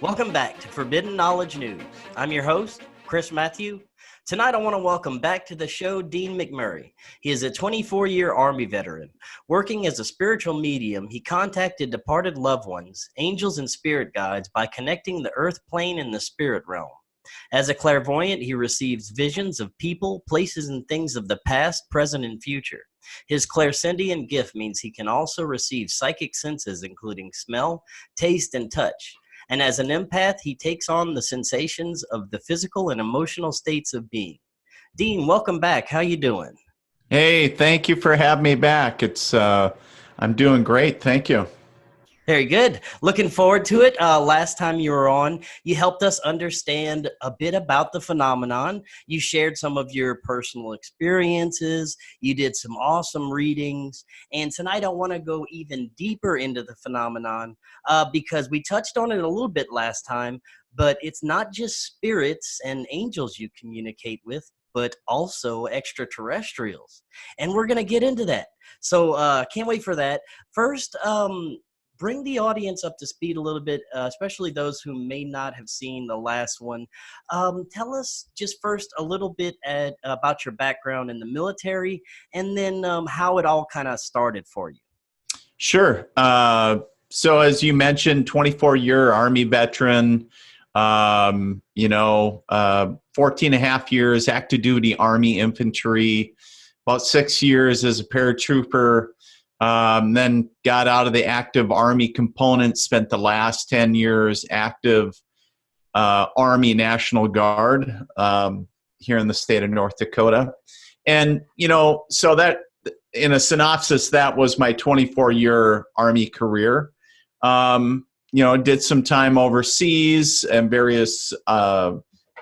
Welcome back to Forbidden Knowledge News. I'm your host, Chris Matthew. Tonight I want to welcome back to the show Dean McMurray. He is a 24-year Army veteran. Working as a spiritual medium, he contacted departed loved ones, angels and spirit guides by connecting the earth plane and the spirit realm. As a clairvoyant, he receives visions of people, places, and things of the past, present, and future. His clairsentient gift means he can also receive psychic senses, including smell, taste, and touch. And as an empath, he takes on the sensations of the physical and emotional states of being. Dean, welcome back. How you doing? Hey, thank you for having me back. I'm doing great. Thank you. Very good. Looking forward to it. Last time you were on, you helped us understand a bit about the phenomenon. You shared some of your personal experiences. You did some awesome readings. And tonight I want to go even deeper into the phenomenon because we touched on it a little bit last time, but it's not just spirits and angels you communicate with, but also extraterrestrials. And we're going to get into that. So can't wait for that. First, bring the audience up to speed a little bit, especially those who may not have seen the last one. Tell us just first a little bit about your background in the military, and then how it all kind of started for you. Sure. So as you mentioned, 24-year Army veteran, 14 and a half years active duty Army infantry, about 6 years as a paratrooper. Then got out of the active Army component, spent the last 10 years active Army National Guard here in the state of North Dakota. And, so that, in a synopsis, that was my 24-year Army career. Did some time overseas and various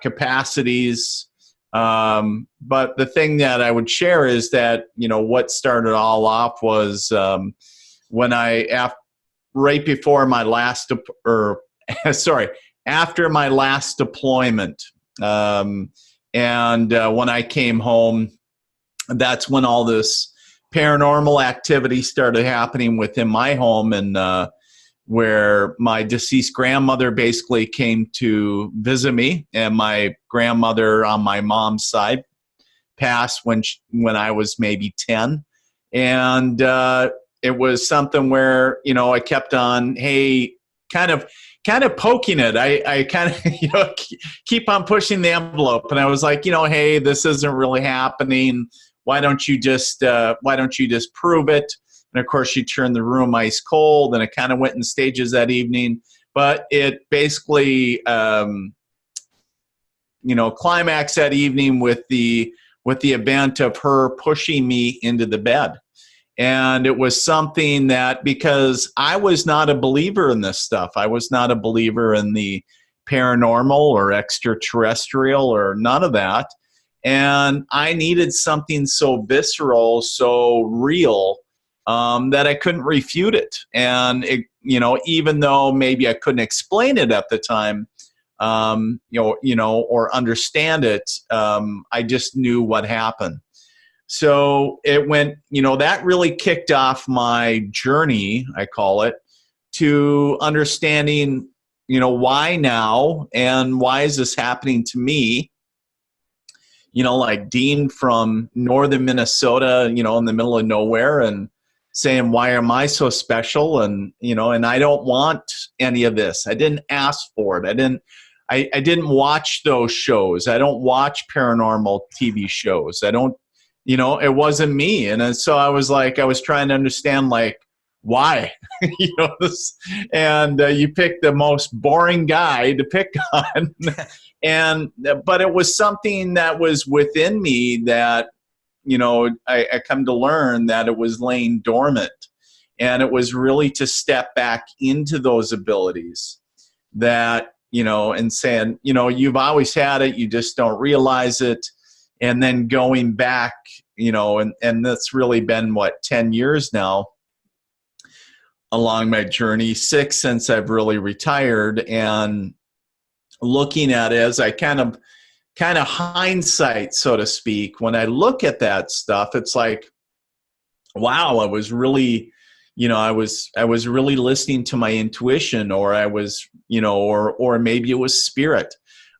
capacities. But the thing that I would share is that, what started all off was when right before my last, after my last deployment. And when I came home, that's when all this paranormal activity started happening within my home, and where my deceased grandmother basically came to visit me, and my grandmother on my mom's side passed when I was maybe 10. And it was something where, I kept on, hey, kind of poking it. I kind of, keep on pushing the envelope. And I was like, hey, this isn't really happening. Why don't you just prove it? And of course, she turned the room ice cold, and it kind of went in stages that evening. But it basically, climaxed that evening with the event of her pushing me into the bed. And it was something that, because I was not a believer in this stuff, I was not a believer in the paranormal or extraterrestrial or none of that. And I needed something so visceral, so real, that I couldn't refute it. And it, even though maybe I couldn't explain it at the time, or understand it, I just knew what happened. So it went, that really kicked off my journey, I call it, to understanding, why now and why is this happening to me? Like Dean from northern Minnesota, in the middle of nowhere, and saying, why am I so special? And, and I don't want any of this. I didn't ask for it. I didn't watch those shows. I don't watch paranormal TV shows. I don't, it wasn't me. And so I was trying to understand, why, and you picked the most boring guy to pick on. But it was something that was within me that, I come to learn that it was laying dormant, and it was really to step back into those abilities that, and saying, you've always had it, you just don't realize it. And then going back, and that's really been 10 years now along my journey, 6 since I've really retired, and looking at it as I kind of hindsight, so to speak. When I look at that stuff, it's like, wow, I was really, I was really listening to my intuition, or I was, or maybe it was spirit.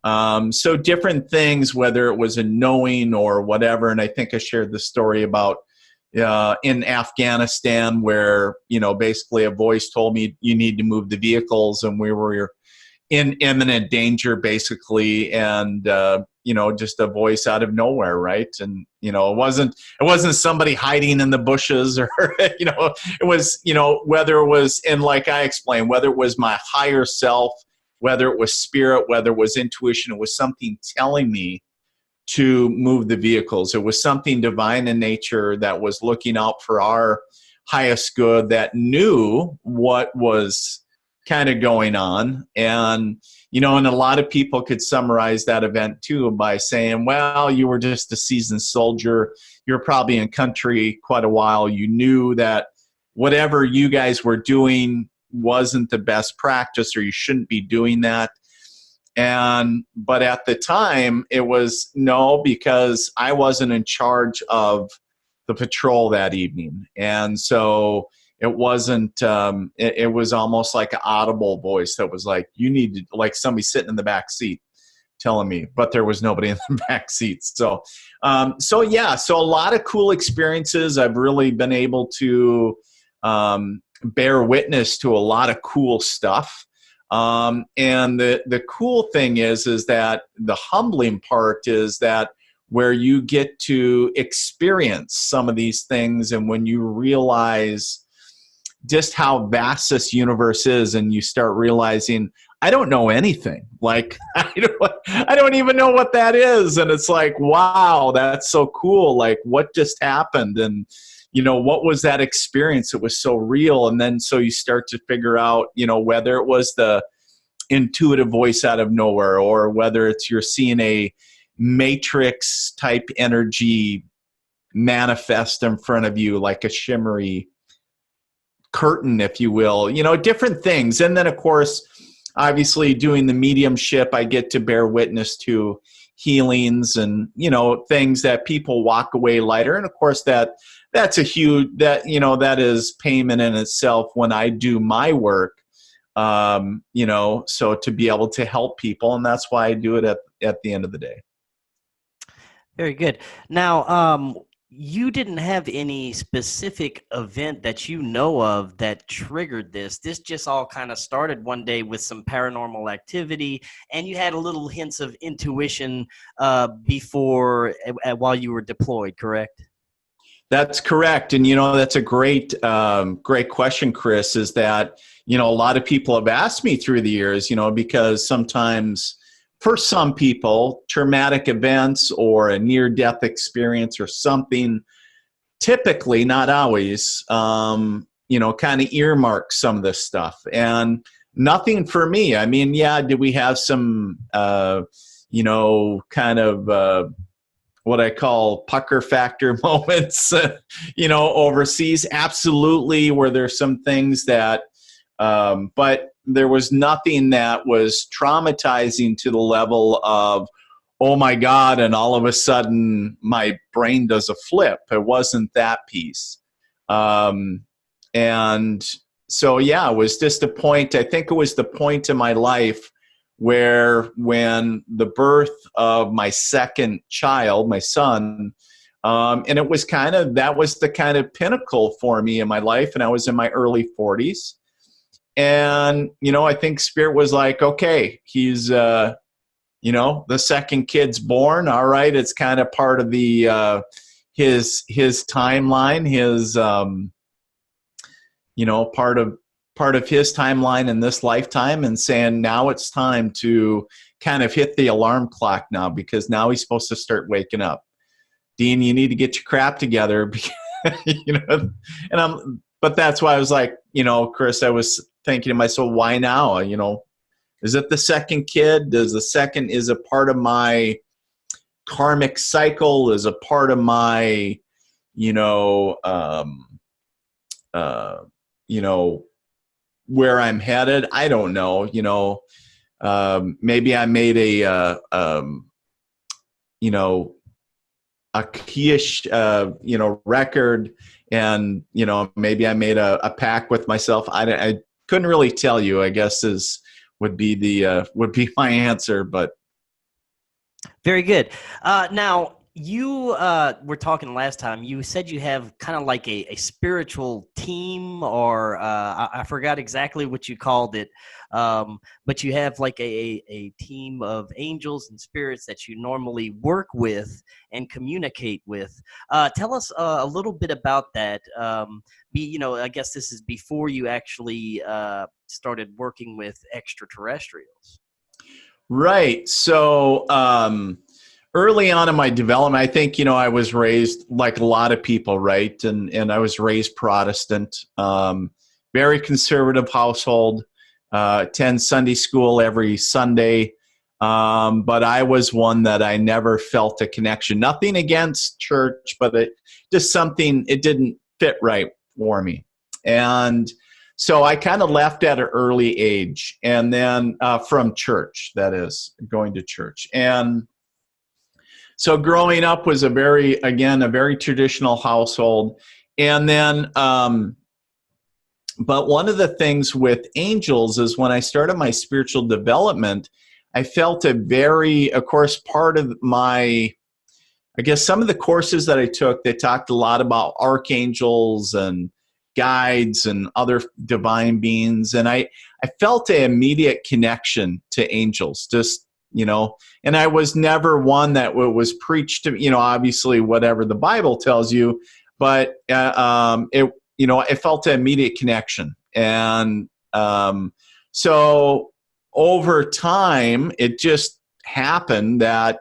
So different things, whether it was a knowing or whatever. And I think I shared the story about in Afghanistan where, basically a voice told me you need to move the vehicles, and we were in imminent danger basically. And, just a voice out of nowhere. Right. And, it wasn't somebody hiding in the bushes or, it was, whether it was, and like I explained, whether it was my higher self, whether it was spirit, whether it was intuition, it was something telling me to move the vehicles. It was something divine in nature that was looking out for our highest good, that knew what was kind of going on. And, and a lot of people could summarize that event too by saying, well, you were just a seasoned soldier. You're probably in country quite a while. You knew that whatever you guys were doing wasn't the best practice, or you shouldn't be doing that. But at the time it was no, because I wasn't in charge of the patrol that evening. And so it wasn't, it was almost like an audible voice that was like, you need to, like somebody sitting in the back seat telling me, but there was nobody in the back seat. So a lot of cool experiences. I've really been able to, bear witness to a lot of cool stuff. And the cool thing is that the humbling part is that where you get to experience some of these things, and when you realize just how vast this universe is, and you start realizing, I don't know anything. Like, I don't even know what that is. And it's like, wow, that's so cool. Like, what just happened? And, what was that experience? It was so real. And then so you start to figure out, whether it was the intuitive voice out of nowhere, or whether it's you're seeing a matrix type energy manifest in front of you, like a shimmery curtain, if you will, different things. And then, of course, obviously doing the mediumship, I get to bear witness to healings and, things that people walk away lighter. And of course, that's a huge, that is payment in itself when I do my work, so to be able to help people. And that's why I do it at the end of the day. Very good. Now, you didn't have any specific event that you know of that triggered this. This just all kind of started one day with some paranormal activity, and you had a little hints of intuition before, while you were deployed, correct? That's correct. And, that's a great question, Chris, is that, a lot of people have asked me through the years, because sometimes for some people, traumatic events or a near-death experience or something, typically, not always, kind of earmark some of this stuff. And nothing for me. I mean, yeah, did we have some, kind of what I call pucker factor moments, overseas? Absolutely. Were there some things that, but there was nothing that was traumatizing to the level of, oh my God, and all of a sudden my brain does a flip. It wasn't that piece. And so, yeah, it was just a point. I think it was the point in my life where when the birth of my second child, my son, and it was that was the kind of pinnacle for me in my life. And I was in my early 40s. And, I think Spirit was like, okay, he's, the second kid's born. All right. It's kind of part of the, his timeline, his, part of his timeline in this lifetime, and saying, now it's time to kind of hit the alarm clock now, because now he's supposed to start waking up. Dean, you need to get your crap together. But that's why I was like, Chris, I was thinking to myself, why now? Is it the second kid? Is a part of my karmic cycle? Is a part of my, where I'm headed? I don't know. Maybe I made a, a keyish, record, and maybe I made a pact with myself. I couldn't really tell you, I guess would be my answer, but Very good. Now, you were talking last time. You said you have kind of like a spiritual team, or I forgot exactly what you called it, but you have like a team of angels and spirits that you normally work with and communicate with. Tell us a little bit about that. I guess this is before you actually started working with extraterrestrials. right. So early on in my development, I think I was raised like a lot of people, right? And I was raised Protestant, very conservative household. Attend Sunday school every Sunday, but I was one that I never felt a connection. Nothing against church, but it didn't fit right for me, and so I kind of left at an early age, and then from church, that is, going to church. And so growing up was a very traditional household. And then, but one of the things with angels is when I started my spiritual development, I felt of course, part of some of the courses that I took, they talked a lot about archangels and guides and other divine beings. And I felt an immediate connection to angels, and I was never one that was preached to, obviously whatever the Bible tells you, but I felt an immediate connection. And so over time, it just happened that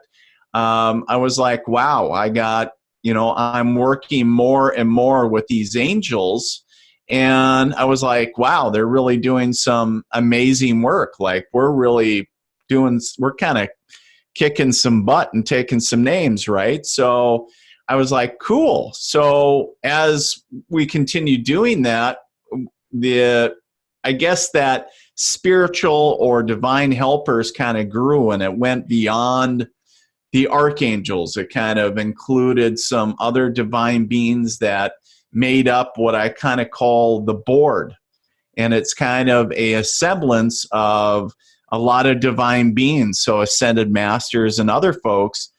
I was like, wow, I'm working more and more with these angels. And I was like, wow, they're really doing some amazing work. Like we're kind of kicking some butt and taking some names, right? So I was like, cool. So as we continue doing that, I guess that spiritual or divine helpers kind of grew, and it went beyond the archangels. It kind of included some other divine beings that made up what I kind of call the board. And it's kind of a semblance of a lot of divine beings, so ascended masters and other folks.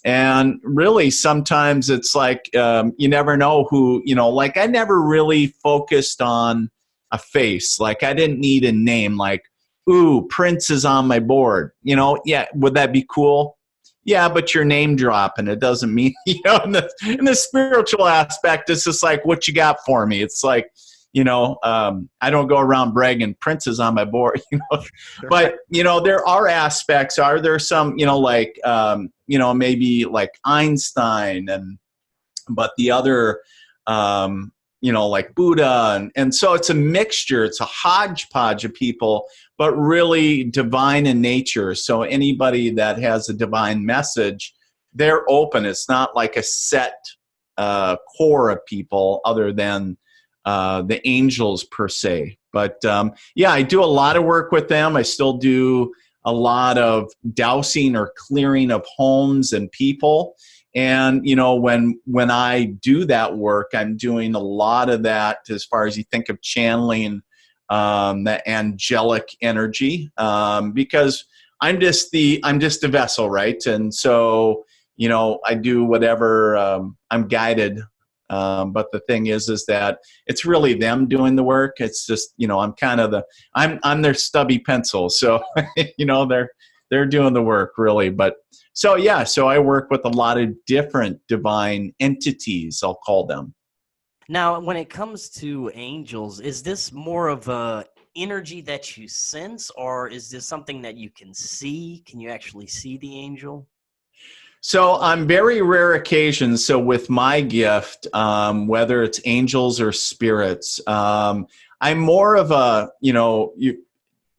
And really, sometimes it's like you never know who, like I never really focused on a face. Like I didn't need a name like, ooh, Prince is on my board. Yeah, would that be cool? Yeah, but you're name dropping. It doesn't mean, in the spiritual aspect, it's just like, what you got for me? It's like, I don't go around bragging Prince is on my board, but, there are aspects. Are there some, like, maybe like Einstein but the other, like Buddha. And so it's a mixture. It's a hodgepodge of people, but really divine in nature. So anybody that has a divine message, they're open. It's not like a set core of people other than the angels per se. But I do a lot of work with them. I still do a lot of dousing or clearing of homes and people. And, when I do that work, I'm doing a lot of that as far as you think of channeling that angelic energy, because I'm just a vessel, right? And so, I do whatever I'm guided. But the thing is that it's really them doing the work. It's just, I'm kind of I'm their stubby pencil. So, they're doing the work really. But so I work with a lot of different divine entities, I'll call them. Now, when it comes to angels, is this more of a energy that you sense, or is this something that you can see? Can you actually see the angel? So on very rare occasions, so with my gift, whether it's angels or spirits, I'm more of a,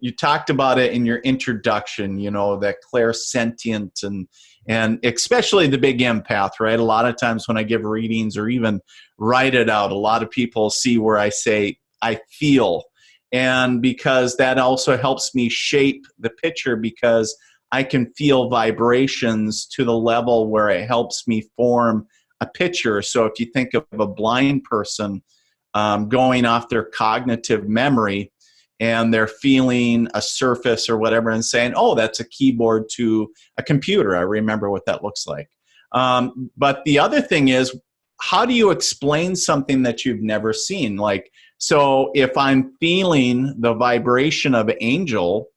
you talked about it in your introduction, that clairsentient and especially the big empath, right? A lot of times when I give readings or even write it out, a lot of people see where I say, I feel. And because that also helps me shape the picture, because I can feel vibrations to the level where it helps me form a picture. So if you think of a blind person going off their cognitive memory, and they're feeling a surface or whatever and saying, oh, that's a keyboard to a computer. I remember what that looks like. But the other thing is, how do you explain something that you've never seen? Like, so if I'm feeling the vibration of angel,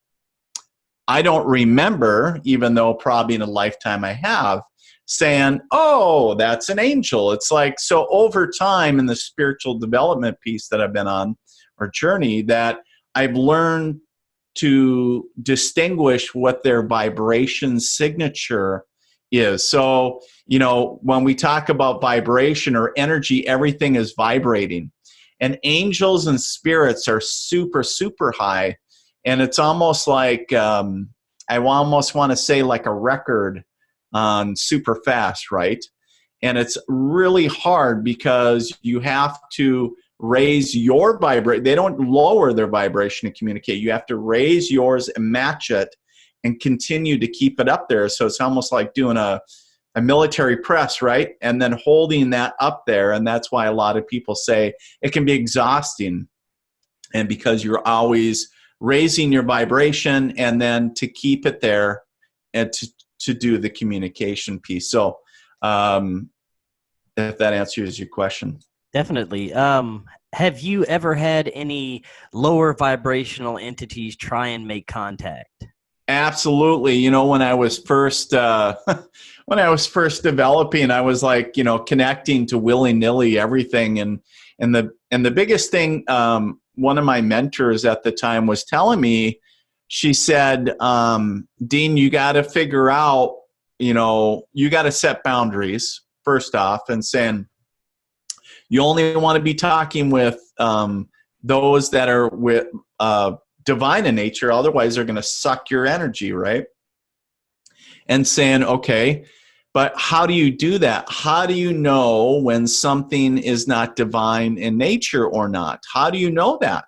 I don't remember, even though probably in a lifetime I have, saying, oh, that's an angel. It's like, so over time in the spiritual development piece that I've been on, or journey, that I've learned to distinguish what their vibration signature is. So, you know, when we talk about vibration or energy, everything is vibrating. And angels and spirits are super, super high. And it's almost like, I almost want to say like a record on super fast, right? And it's really hard because you have to raise your vibration. They don't lower their vibration to communicate. You have to raise yours and match it and continue to keep it up there. So it's almost like doing a military press, right? And then holding that up there. And that's why a lot of people say it can be exhausting. And because you're always raising your vibration and then to keep it there and to do the communication piece. So if that answers your question. Definitely. Have you ever had any lower vibrational entities try and make contact? Absolutely. You know, when I was first developing, I was like, you know, connecting to willy-nilly everything, and the biggest thing, one of my mentors at the time was telling me, she said, Dean, you got to figure out, you know, you got to set boundaries first off, and saying, you only want to be talking with those that are with divine in nature, otherwise they're going to suck your energy, right? And saying, okay, but how do you do that? How do you know when something is not divine in nature or not? How do you know that?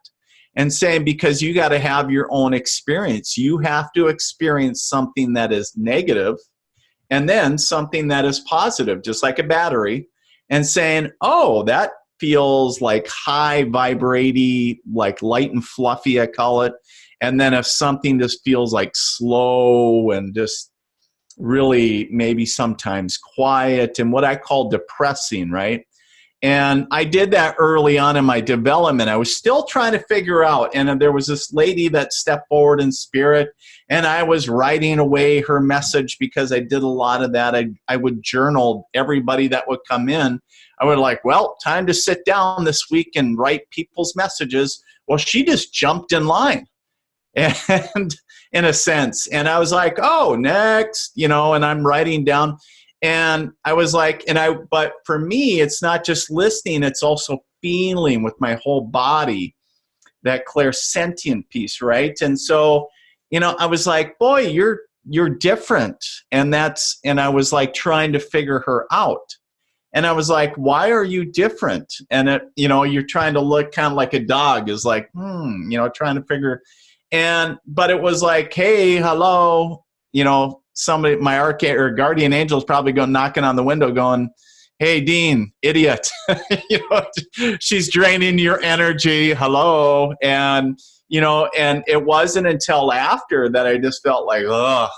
And saying, because you got to have your own experience. You have to experience something that is negative and then something that is positive, just like a battery. And saying, oh, that feels like high vibrating, like light and fluffy, I call it. And then if something just feels like slow and just really maybe sometimes quiet and what I call depressing, right? And I did that early on in my development. I was still trying to figure out, and there was this lady that stepped forward in spirit, and I was writing away her message because I did a lot of that. I would journal everybody that would come in. I would like, well, time to sit down this week and write people's messages. Well, she just jumped in line, and in a sense, and I was like, oh, next, you know, and I'm writing down. And I was like, but for me, it's not just listening, it's also feeling with my whole body, that clairsentient piece, right? And so, you know, I was like, boy, you're different. And I was like trying to figure her out. And I was like, why are you different? And you know, you're trying to look kind of like a dog is like, you know, trying to figure. But it was like, hey, hello, you know, somebody, my archangel or guardian angel is probably going knocking on the window going, hey, Dean, idiot. You know, she's draining your energy. Hello. And, you know, and it wasn't until after that I just felt like, ugh.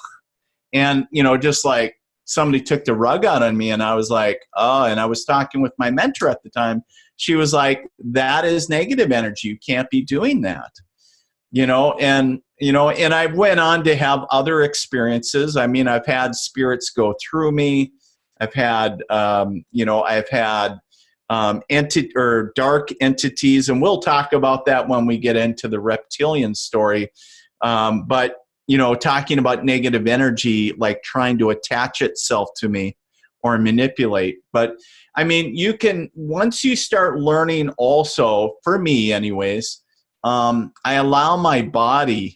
And, you know, just like somebody took the rug out on me, and I was like, oh, and I was talking with my mentor at the time. She was like, that is negative energy. You can't be doing that. You know, and I went on to have other experiences. I mean, I've had spirits go through me. I've had, dark entities, and we'll talk about that when we get into the reptilian story. But, you know, talking about negative energy, like trying to attach itself to me or manipulate. But I mean, you can, once you start learning also, for me anyways, I allow my body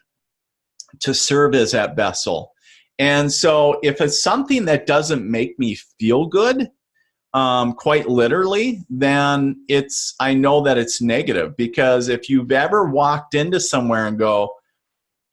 to serve as that vessel. And so if it's something that doesn't make me feel good, quite literally, then I know that it's negative. Because if you've ever walked into somewhere and go,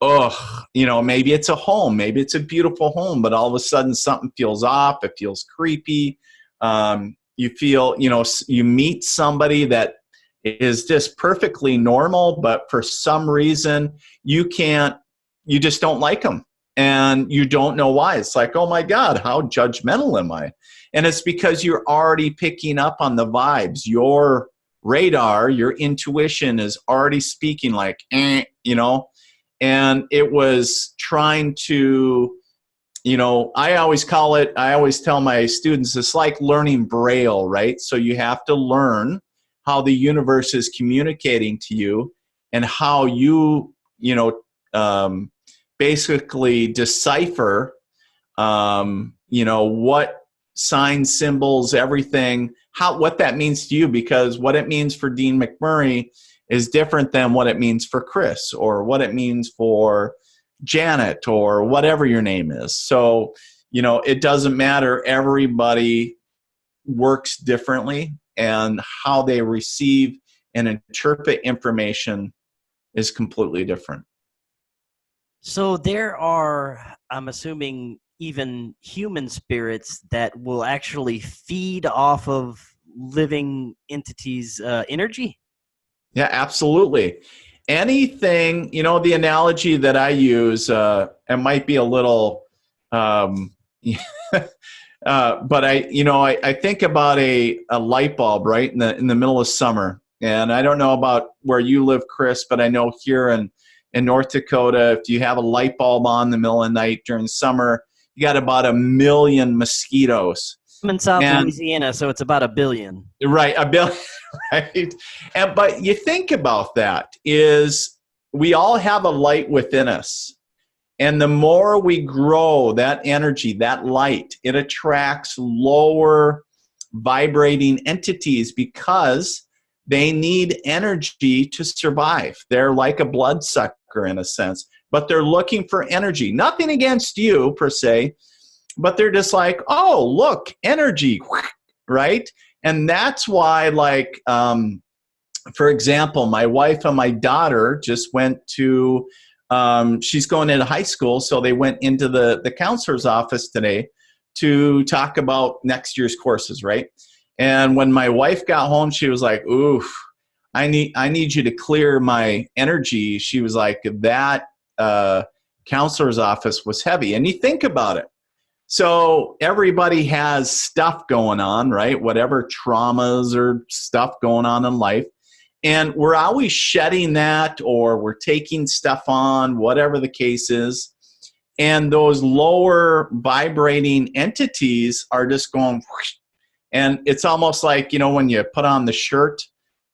maybe it's a home, maybe it's a beautiful home, but all of a sudden something feels off. It feels creepy. You feel, you meet somebody that is just perfectly normal, but for some reason you just don't like them. And you don't know why. It's like, oh my God, how judgmental am I? And it's because you're already picking up on the vibes. Your radar, your intuition is already speaking like, and it was trying to, I always tell my students, it's like learning Braille, right? So you have to learn how the universe is communicating to you and how you, basically decipher, what signs, symbols, everything, what that means to you, because what it means for Dean McMurray is different than what it means for Chris or what it means for Janet or whatever your name is. So, it doesn't matter. Everybody works differently, and how they receive and interpret information is completely different. So there are, I'm assuming, even human spirits that will actually feed off of living entities' energy? Yeah, absolutely. Anything, the analogy that I use, it might be a little, but I think about a light bulb, right, in the middle of summer. And I don't know about where you live, Chris, but I know here in North Dakota, if you have a light bulb on in the middle of the night during summer, you got about 1 million mosquitoes. I'm in South Louisiana, so it's about 1 billion. Right, 1 billion, right? But you think about that, is we all have a light within us. And the more we grow that energy, that light, it attracts lower vibrating entities because they need energy to survive. They're like a bloodsucker in a sense, but they're looking for energy. Nothing against you per se, but they're just like, oh, look, energy, right? And that's why, like, for example, my wife and my daughter just went to, she's going into high school, so they went into the counselor's office today to talk about next year's courses, right? And when my wife got home, she was like, oof, I need you to clear my energy. She was like, that counselor's office was heavy. And you think about it. So everybody has stuff going on, right? Whatever traumas or stuff going on in life. And we're always shedding that, or we're taking stuff on, whatever the case is. And those lower vibrating entities are just going whoosh. And it's almost like, when you put on the shirt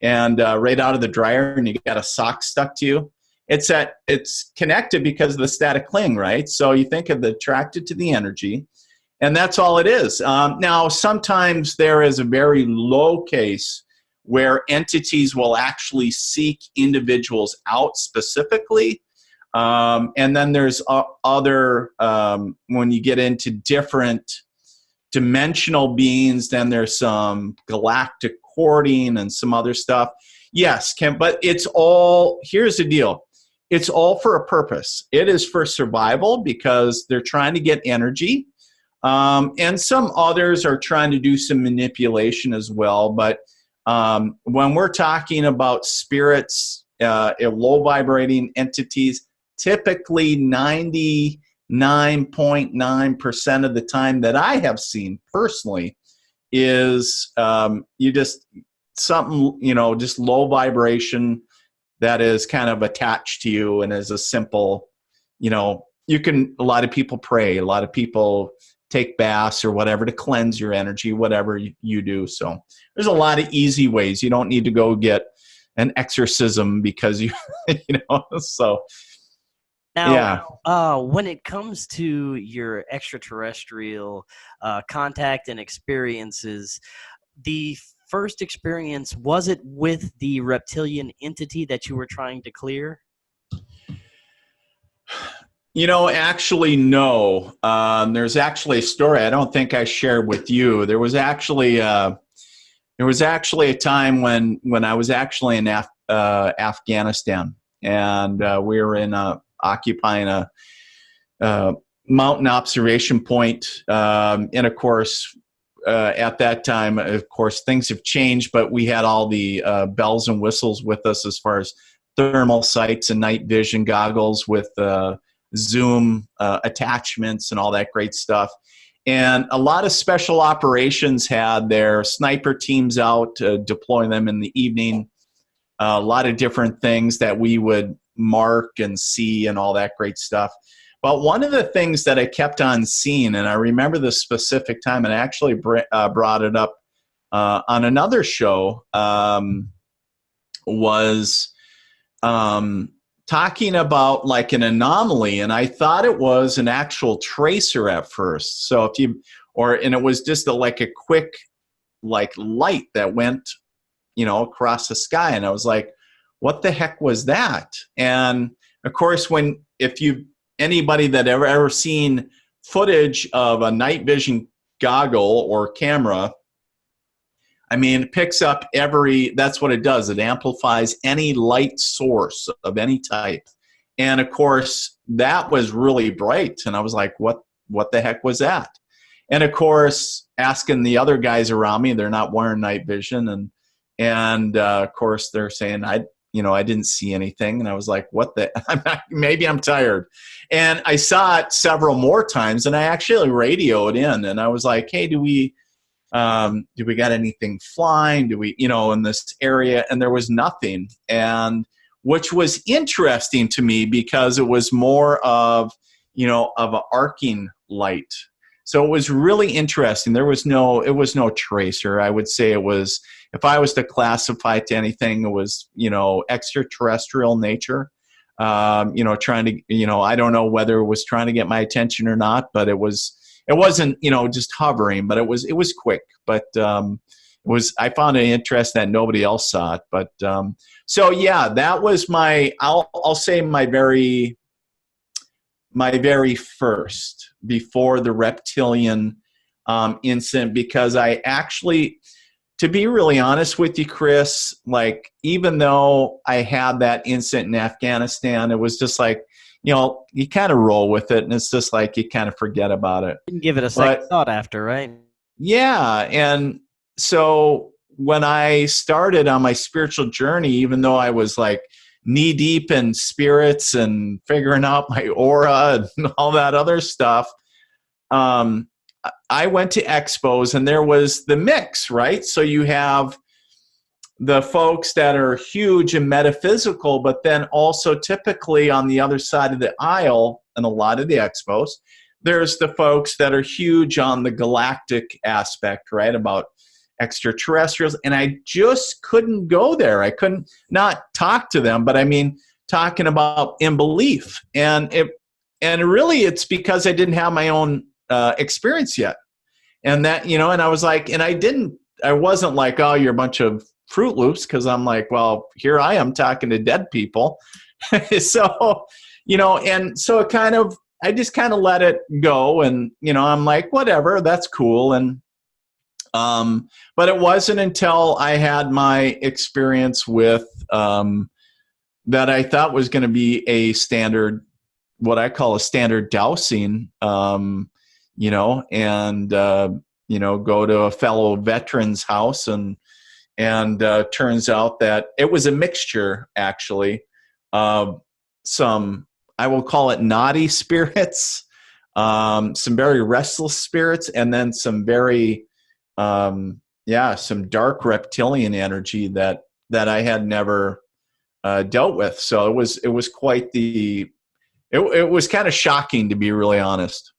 and right out of the dryer and you got a sock stuck to you, it's connected because of the static cling, right? So you think of the attracted to the energy, and that's all it is. Now, sometimes there is a very low case where entities will actually seek individuals out specifically. And then there's other, when you get into different dimensional beings, then there's some galactic courting and some other stuff. Yes, but it's all, here's the deal. It's all for a purpose. It is for survival because they're trying to get energy. And some others are trying to do some manipulation as well. But when we're talking about spirits, low vibrating entities, typically 99.9% of the time that I have seen personally is just low vibration that is kind of attached to you, and is a simple, a lot of people pray, a lot of people take baths or whatever to cleanse your energy, whatever you do. So there's a lot of easy ways. You don't need to go get an exorcism because so. Now, when it comes to your extraterrestrial contact and experiences, the first experience, was it with the reptilian entity that you were trying to clear? Actually, no. There's actually a story I don't think I shared with you. There was actually a time when I was actually in Afghanistan, and we were in occupying a mountain observation point. And of course, at that time, of course, things have changed, but we had all the bells and whistles with us as far as thermal sights and night vision goggles with zoom attachments and all that great stuff. And a lot of special operations had their sniper teams out, deploying them in the evening. A lot of different things that we would mark and see and all that great stuff. But one of the things that I kept on seeing, and I remember this specific time, and I actually brought it up on another show, was talking about like an anomaly, and I thought it was an actual tracer at first. So and it was just like a quick like light that went, across the sky, and I was like, what the heck was that? And of course, anybody that ever seen footage of a night vision goggle or camera, I mean, it picks up that's what it does. It amplifies any light source of any type. And of course, that was really bright. And I was like, what the heck was that? And of course, asking the other guys around me, they're not wearing night vision. And of course, they're saying, I didn't see anything. And I was like, maybe I'm tired. And I saw it several more times, and I actually radioed in, and I was like, hey, do we got anything flying? Do we, in this area? And there was nothing. And which was interesting to me because it was more of an arcing light. So it was really interesting. It was no tracer. I would say it was, if I was to classify it to anything, it was, extraterrestrial nature. Trying to, I don't know whether it was trying to get my attention or not, but it wasn't, just hovering, but it was quick. But I found it interesting that nobody else saw it. But so yeah, that was I'll say my very first before the Reptilian incident, because I actually, to be really honest with you, Chris, like, even though I had that incident in Afghanistan, it was just like, you kind of roll with it, and it's just like you kind of forget about it. You can give it a second thought after, right? Yeah. And so when I started on my spiritual journey, even though I was like knee deep in spirits and figuring out my aura and all that other stuff, I went to expos, and there was the mix, right? So you have the folks that are huge and metaphysical, but then also typically on the other side of the aisle in a lot of the expos, there's the folks that are huge on the galactic aspect, right, about extraterrestrials. And I just couldn't go there. I couldn't not talk to them, but I mean, talking about in belief. And really it's because I didn't have my own experience yet. And that, and I was like, and I wasn't like, oh, you're a bunch of Fruit Loops, because I'm like, well, here I am talking to dead people. So, and so I just kind of let it go, and, I'm like, whatever, that's cool. And, but it wasn't until I had my experience with, that I thought was going to be a standard, what I call a standard dowsing, and, go to a fellow veteran's house, and turns out that it was a mixture, actually, of some, I will call it naughty spirits, some very restless spirits, and then some very, some dark reptilian energy that I had never dealt with. So it was quite it was kind of shocking, to be really honest.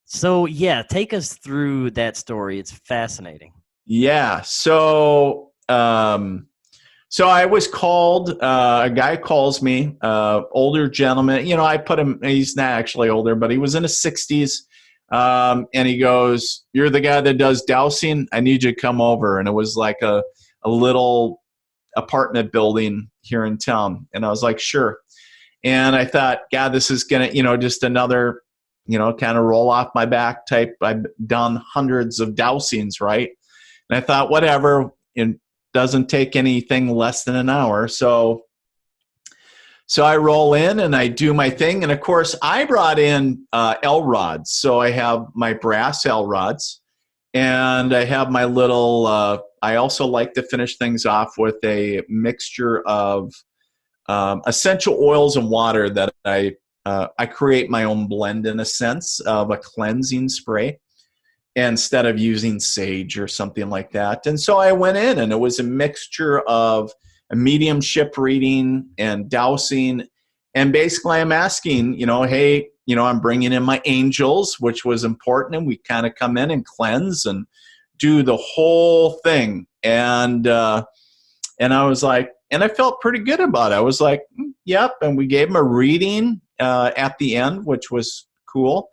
So yeah, take us through that story. It's fascinating. Yeah. So I was called, a guy calls me, older gentleman, I put him, he's not actually older, but he was in his 60s. And he goes, you're the guy that does dowsing? I need you to come over. And it was like a little apartment building here in town. And I was like, sure. And I thought, God, this is going to, just another, kind of roll off my back type. I've done hundreds of dowsings, right? And I thought, whatever, it doesn't take anything less than an hour. So So I roll in and I do my thing. And of course, I brought in L rods. So I have my brass L rods, and I have my little, I also like to finish things off with a mixture of essential oils and water that I create my own blend, in a sense, of a cleansing spray instead of using sage or something like that. And so I went in, and it was a mixture of a mediumship reading and dowsing. And basically I'm asking, hey, I'm bringing in my angels, which was important. And we kind of come in and cleanse and do the whole thing. And I was like, and I felt pretty good about it. I was like, yep. And we gave him a reading at the end, which was cool.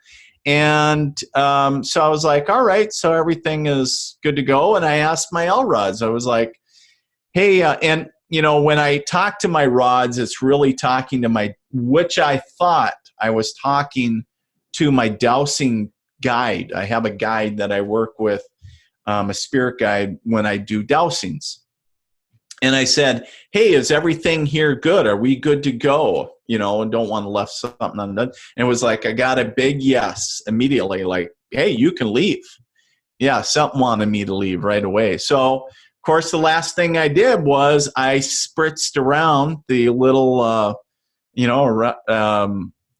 And so I was like, all right, so everything is good to go. And I asked my L rods, I was like, hey, and when I talk to my rods, it's really talking to which I thought I was talking to my dowsing guide. I have a guide that I work with, a spirit guide, when I do dowsings. And I said, hey, is everything here good? Are we good to go? And don't want to left something undone. And it was like, I got a big yes immediately, like, hey, you can leave. Yeah, something wanted me to leave right away. So, of course, the last thing I did was I spritzed around the little, around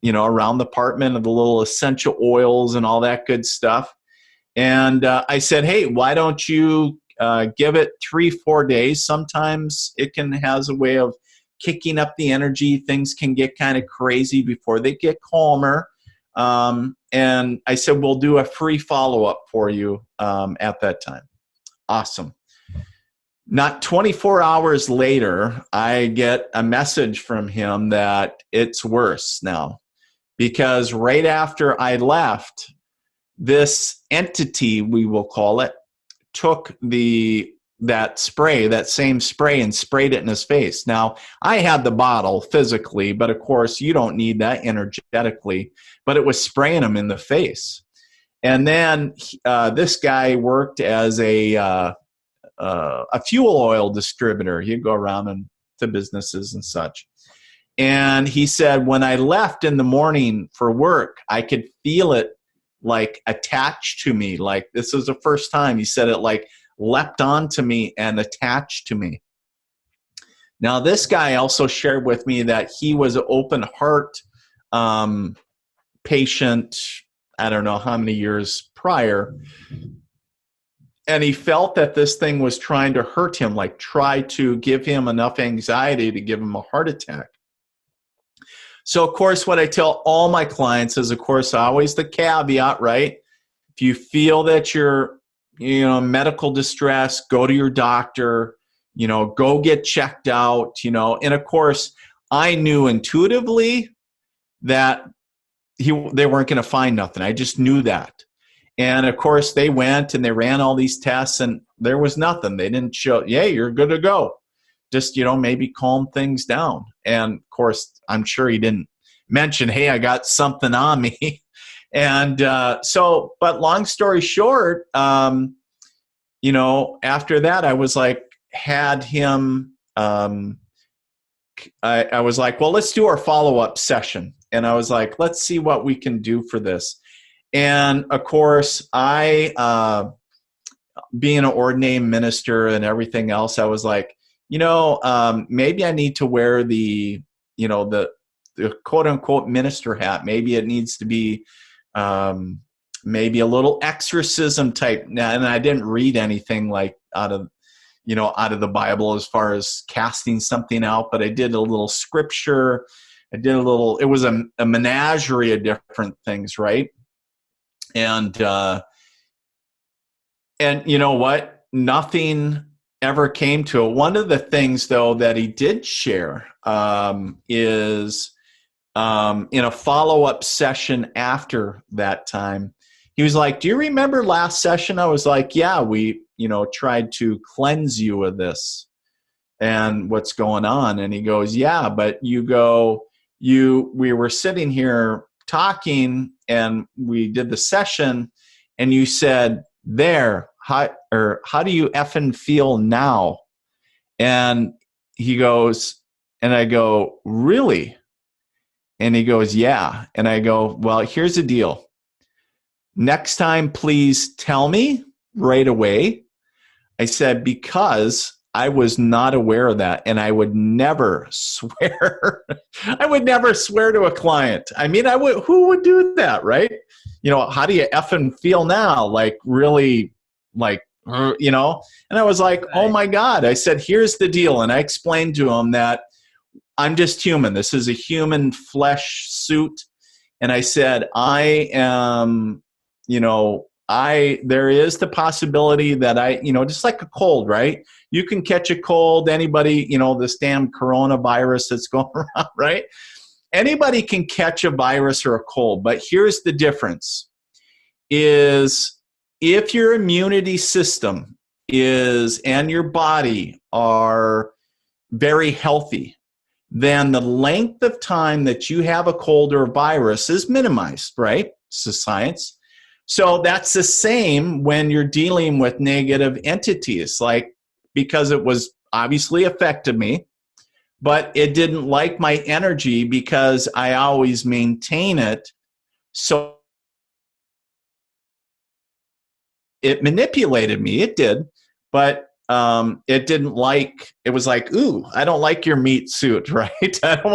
the apartment of the little essential oils and all that good stuff. And I said, hey, why don't you give it 3-4 days? Sometimes it has a way of kicking up the energy. Things can get kind of crazy before they get calmer. And I said, we'll do a free follow-up for you at that time. Awesome. Not 24 hours later, I get a message from him that it's worse now, because right after I left, this entity, we will call it, took that same spray and sprayed it in his face. Now, I had the bottle physically, but of course you don't need that energetically, but it was spraying him in the face. And then this guy worked as a fuel oil distributor. He'd go around to businesses and such. And he said, when I left in the morning for work, I could feel it like attached to me. Like, this was the first time he said it, like leapt onto me and attached to me. Now, this guy also shared with me that he was an open heart patient, I don't know how many years prior. And he felt that this thing was trying to hurt him, like try to give him enough anxiety to give him a heart attack. So, of course, what I tell all my clients is, of course, always the caveat, right? If you feel that you're, medical distress, go to your doctor, go get checked out, And, of course, I knew intuitively that they weren't going to find nothing. I just knew that. And, of course, they went and they ran all these tests, and there was nothing. They didn't show, yeah, you're good to go. Just, maybe calm things down. And, of course, I'm sure he didn't mention, hey, I got something on me. And but long story short, after that, I was like, had him, I was like, well, let's do our follow-up session. And I was like, let's see what we can do for this. And, of course, I, being an ordained minister and everything else, I was like, maybe I need to wear the quote-unquote minister hat. Maybe it needs to be maybe a little exorcism type. Now, and I didn't read anything like out of the Bible as far as casting something out, but I did a little scripture. It was a menagerie of different things, right? And you know what? Nothing ever came to it. One of the things, though, that he did share is in a follow-up session after that time, he was like, do you remember last session? I was like, yeah, we, tried to cleanse you of this and what's going on. And he goes, yeah, but we were sitting here talking and we did the session and you said, how do you effing feel now? And he goes, And I go, really? And he goes, yeah. And I go, well, here's the deal. Next time, please tell me right away. I said, because I was not aware of that, and I would never swear. I would never swear to a client. I mean, who would do that, right? You know, how do you effing feel now? Like, really, like, you know? And I was like, oh my God. I said, here's the deal. And I explained to him that I'm just human. This is a human flesh suit. And I said, I am, you know, there is the possibility that you know, just like a cold, right? You can catch a cold, anybody, you know, this damn coronavirus that's going around, right? Anybody can catch a virus or a cold, but here's the difference is if your immunity system and your body are very healthy, then the length of time that you have a cold or a virus is minimized, right? This is science. So that's the same when you're dealing with negative entities, like, because it was obviously affected me, but it didn't like my energy because I always maintain it. So it manipulated me. It did, but it didn't like, it was like, ooh, I don't like your meat suit, right? I don't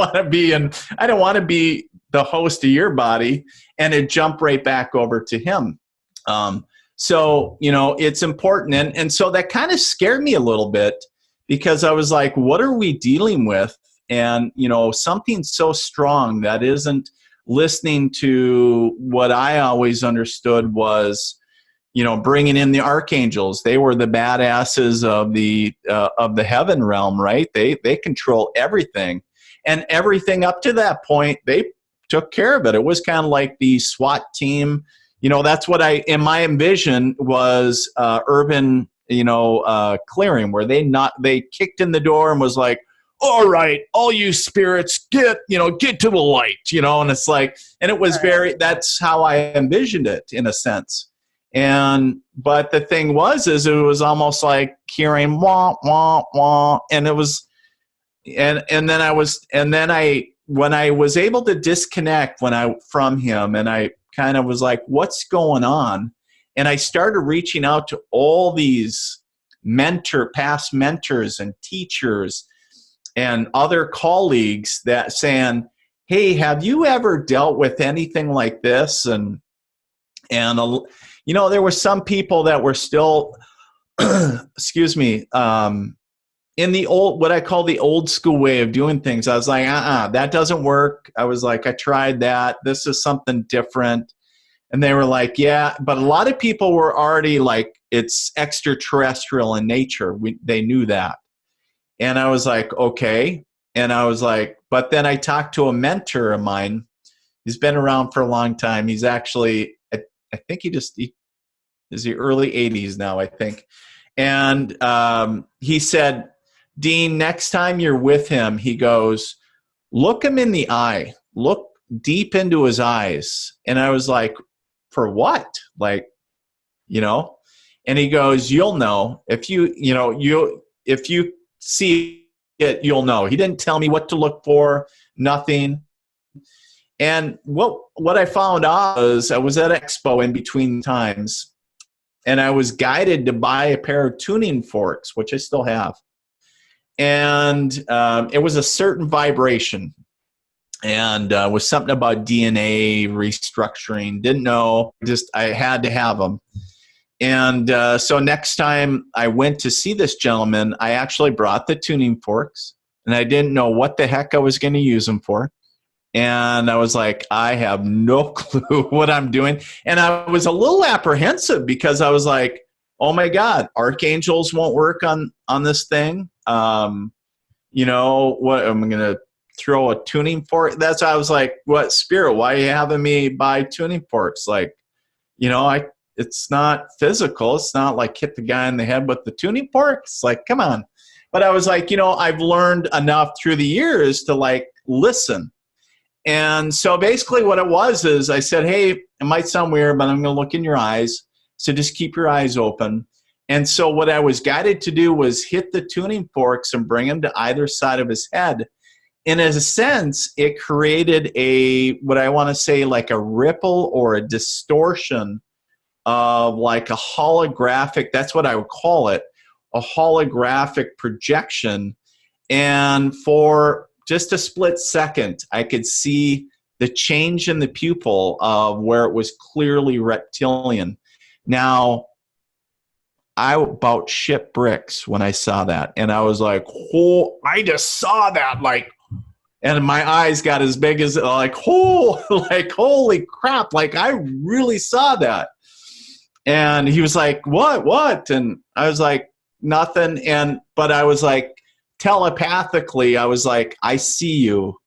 want to be the host of your body. And it jumped right back over to him. So, you know, it's important. And so that kind of scared me a little bit because I was like, what are we dealing with? And, you know, something so strong that isn't listening to what I always understood was, you know, bringing in the archangels. They were the badasses of the heaven realm, right? They control everything, and everything up to that point, they took care of it. It was kind of like the SWAT team. You know, that's what in my envision was urban, you know, clearing, where they kicked in the door and was like, all right, all you spirits, get to the light, you know, and it's like, and it was that's how I envisioned it in a sense. But the thing was, it was almost like hearing wah, wah, wah. And it was, and then when I was able to disconnect from him, and I kind of was like, what's going on? And I started reaching out to all these past mentors and teachers and other colleagues that saying, hey, have you ever dealt with anything like this? And you know, there were some people that were still, excuse me, in the what I call the old school way of doing things. I was like, that doesn't work. I was like, I tried that. This is something different. And they were like, yeah, but a lot of people were already like, it's extraterrestrial in nature. They knew that. And I was like, okay. And I was like, but then I talked to a mentor of mine. He's been around for a long time. He's actually, I think he is the early 80s now, I think. And he said, Dean, next time you're with him, he goes, look him in the eye. Look deep into his eyes. And I was like, for what? Like, you know? And he goes, you'll know. If you see it, you'll know. He didn't tell me what to look for, nothing. And what I found out was I was at Expo in between times, and I was guided to buy a pair of tuning forks, which I still have. And it was a certain vibration, and was something about DNA restructuring. Didn't know, just I had to have them. And so next time I went to see this gentleman, I actually brought the tuning forks, and I didn't know what the heck I was going to use them for. And I was like, I have no clue what I'm doing. And I was a little apprehensive because I was like, oh my God, archangels won't work on this thing. You know, what am I going to throw a tuning fork? That's why I was like, what, Spirit, why are you having me buy tuning forks? Like, you know, it's not physical. It's not like hit the guy in the head with the tuning forks. Like, come on. But I was like, you know, I've learned enough through the years to like listen. And so basically what it was is I said, hey, it might sound weird, but I'm going to look in your eyes. So just keep your eyes open. And so what I was guided to do was hit the tuning forks and bring them to either side of his head. in a sense, it created what I want to say, like a ripple or a distortion of like a holographic, that's what I would call it, a holographic projection. And for just a split second, I could see the change in the pupil of where it was clearly reptilian. Now, I about shit bricks when I saw that. And I was like, oh, I just saw that. Like, and my eyes got as big as like, oh, like, holy crap. Like, I really saw that. And he was like, what? And I was like, nothing. But I was like, telepathically, I was like, I see you.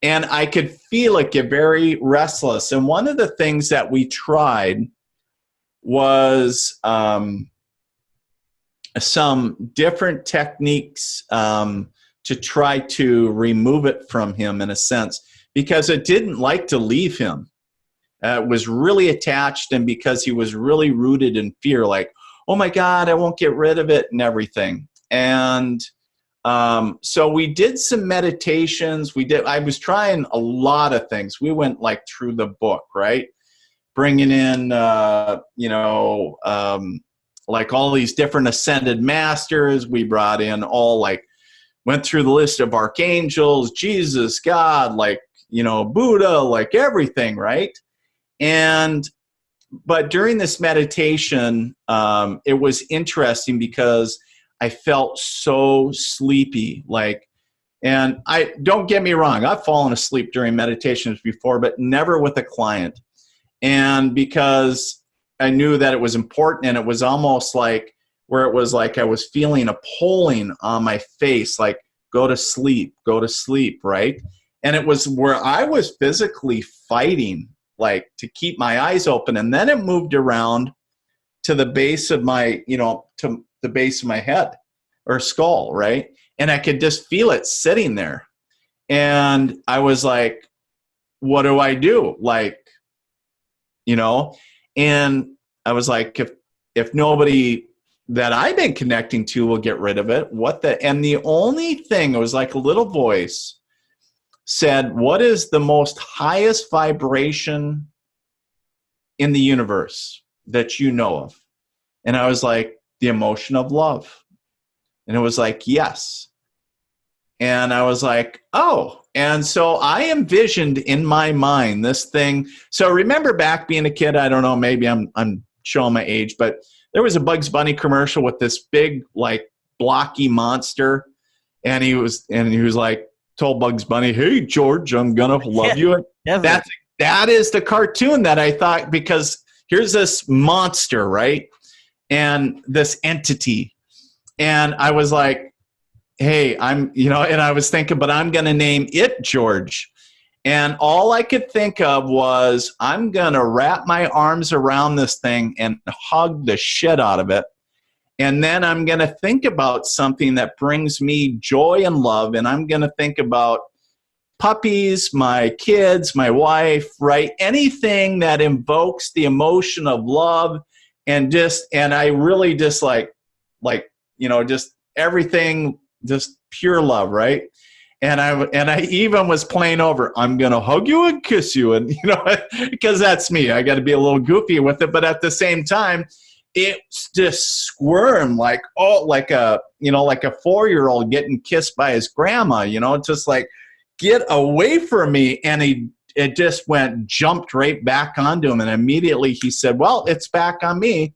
And I could feel it get very restless. And one of the things that we tried was some different techniques to try to remove it from him, in a sense, because it didn't like to leave him. It was really attached, and because he was really rooted in fear, like, oh my God, I won't get rid of it and everything. And so we did some meditations. I was trying a lot of things. We went like through the book, right? Bringing in, like all these different ascended masters. We brought in went through the list of archangels, Jesus, God, like, Buddha, like everything, right? But during this meditation, it was interesting because I felt so sleepy, and don't get me wrong, I've fallen asleep during meditations before, but never with a client. And because I knew that it was important, and it was almost like where it was like I was feeling a pulling on my face, like, go to sleep, right? And it was where I was physically fighting, like, to keep my eyes open. And then it moved around to the base of my, to the base of my head or skull, right? And I could just feel it sitting there. And I was like, what do I do? Like, and I was like, if nobody that I've been connecting to will get rid of it, and the only thing, it was like a little voice said, what is the most highest vibration in the universe that you know of? And I was like, the emotion of love. And it was like, yes. And I was like, oh. And so I envisioned in my mind this thing. So remember back being a kid, I don't know, maybe I'm showing my age, but there was a Bugs Bunny commercial with this big, like, blocky monster. And he was like, told Bugs Bunny, hey, George, I'm going to love you. That is the cartoon that I thought, because here's this monster, right? And this entity. And I was like, hey, and I was thinking, but I'm going to name it George. And all I could think of was, I'm going to wrap my arms around this thing and hug the shit out of it. And then I'm going to think about something that brings me joy and love. And I'm going to think about puppies, my kids, my wife, right? Anything that invokes the emotion of love, and I really just just everything, just pure love, right? And I even was playing over, I'm going to hug you and kiss you. And, because that's me. I got to be a little goofy with it. But at the same time, it just squirmed like a 4-year-old getting kissed by his grandma, just like, get away from me. And it just jumped right back onto him. And immediately he said, well, it's back on me.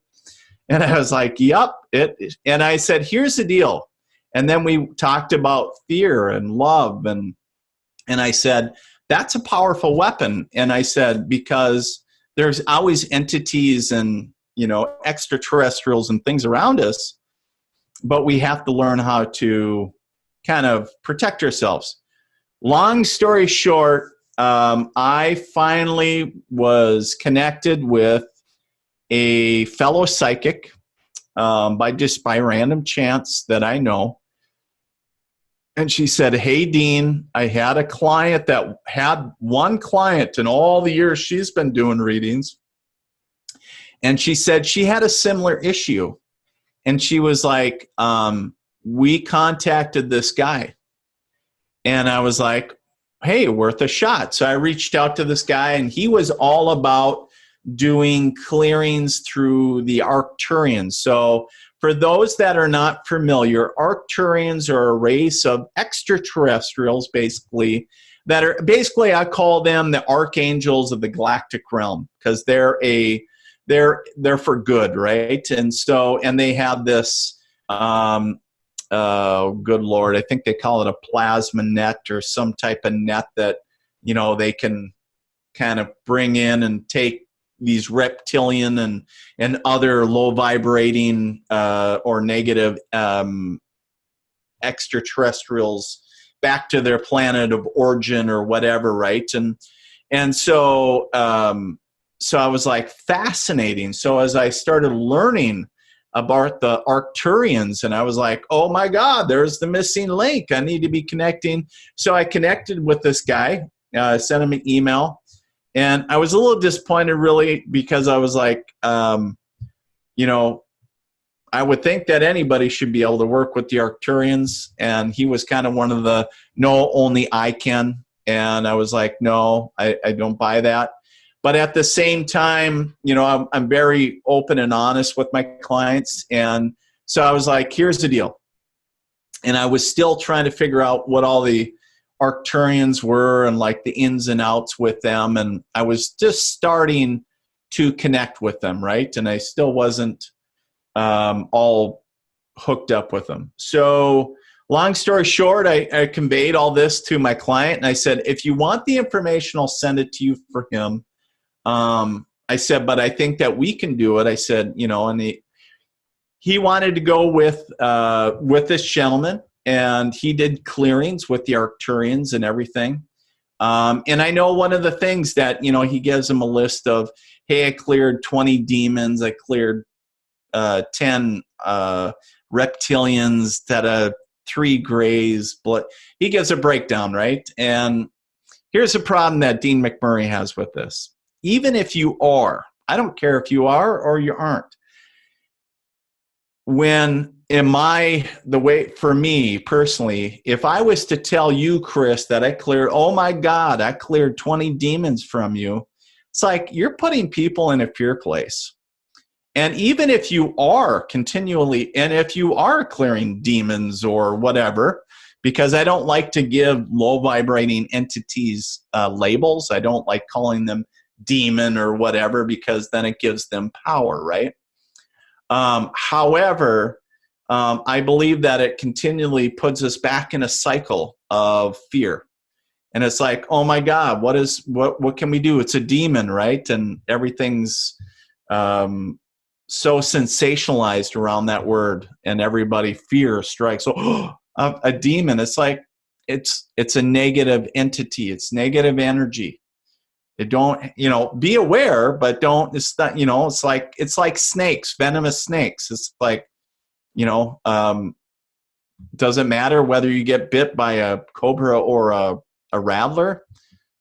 And I was like, yep. And I said, here's the deal. And then we talked about fear and love. And I said, that's a powerful weapon. And I said, because there's always entities and, extraterrestrials and things around us, but we have to learn how to kind of protect ourselves. Long story short, I finally was connected with a fellow psychic by random chance that I know. And she said, hey, Dean, I had a client that had one client in all the years she's been doing readings. And she said she had a similar issue. And she was like, we contacted this guy. And I was like, hey, worth a shot. So I reached out to this guy, and he was all about doing clearings through the Arcturians. So for those that are not familiar, Arcturians are a race of extraterrestrials, basically, that are basically, I call them the archangels of the galactic realm, because they're for good, right? And so, and they have this good Lord, I think they call it a plasma net or some type of net that, you know, they can kind of bring in and take these reptilian and other low vibrating or negative extraterrestrials back to their planet of origin or whatever, right? And so so I was like, fascinating. So as I started learning about the Arcturians, and I was like, oh my God, there's the missing link. I need to be connecting. So I connected with this guy, sent him an email, and I was a little disappointed, really, because I was like, you know, I would think that anybody should be able to work with the Arcturians, and he was kind of one of the, no, only I can. And I was like, no, I don't buy that. But at the same time, you know, I'm very open and honest with my clients. And so I was like, here's the deal. And I was still trying to figure out what all the Arcturians were and like the ins and outs with them. And I was just starting to connect with them, right? And I still wasn't all hooked up with them. So long story short, I conveyed all this to my client. And I said, if you want the information, I'll send it to you for him. I said, but I think that we can do it. I said, you know, and he wanted to go with this gentleman, and he did clearings with the Arcturians and everything. And I know one of the things that, you know, he gives them a list of, hey, I cleared 20 demons. I cleared 10 reptilians, that 3 grays. He gives a breakdown, right? And here's the problem that Dean McMurray has with this. Even if you are, I don't care if you are or you aren't. When the way for me personally, if I was to tell you, Chris, that I cleared, oh my God, I cleared 20 demons from you, it's like you're putting people in a fear place. And even if you are continually, and if you are clearing demons or whatever, because I don't like to give low vibrating entities labels. I don't like calling them demon or whatever, because then it gives them power, right? However, I believe that it continually puts us back in a cycle of fear. And it's like, oh my God, what can we do? It's a demon, right? And everything's so sensationalized around that word, and everybody fear strikes. Oh, a demon. It's like, it's a negative entity. It's negative energy. It don't, you know, be aware, but don't, it's not, you know, it's like snakes, venomous snakes. It's like, you know, doesn't matter whether you get bit by a cobra or a rattler.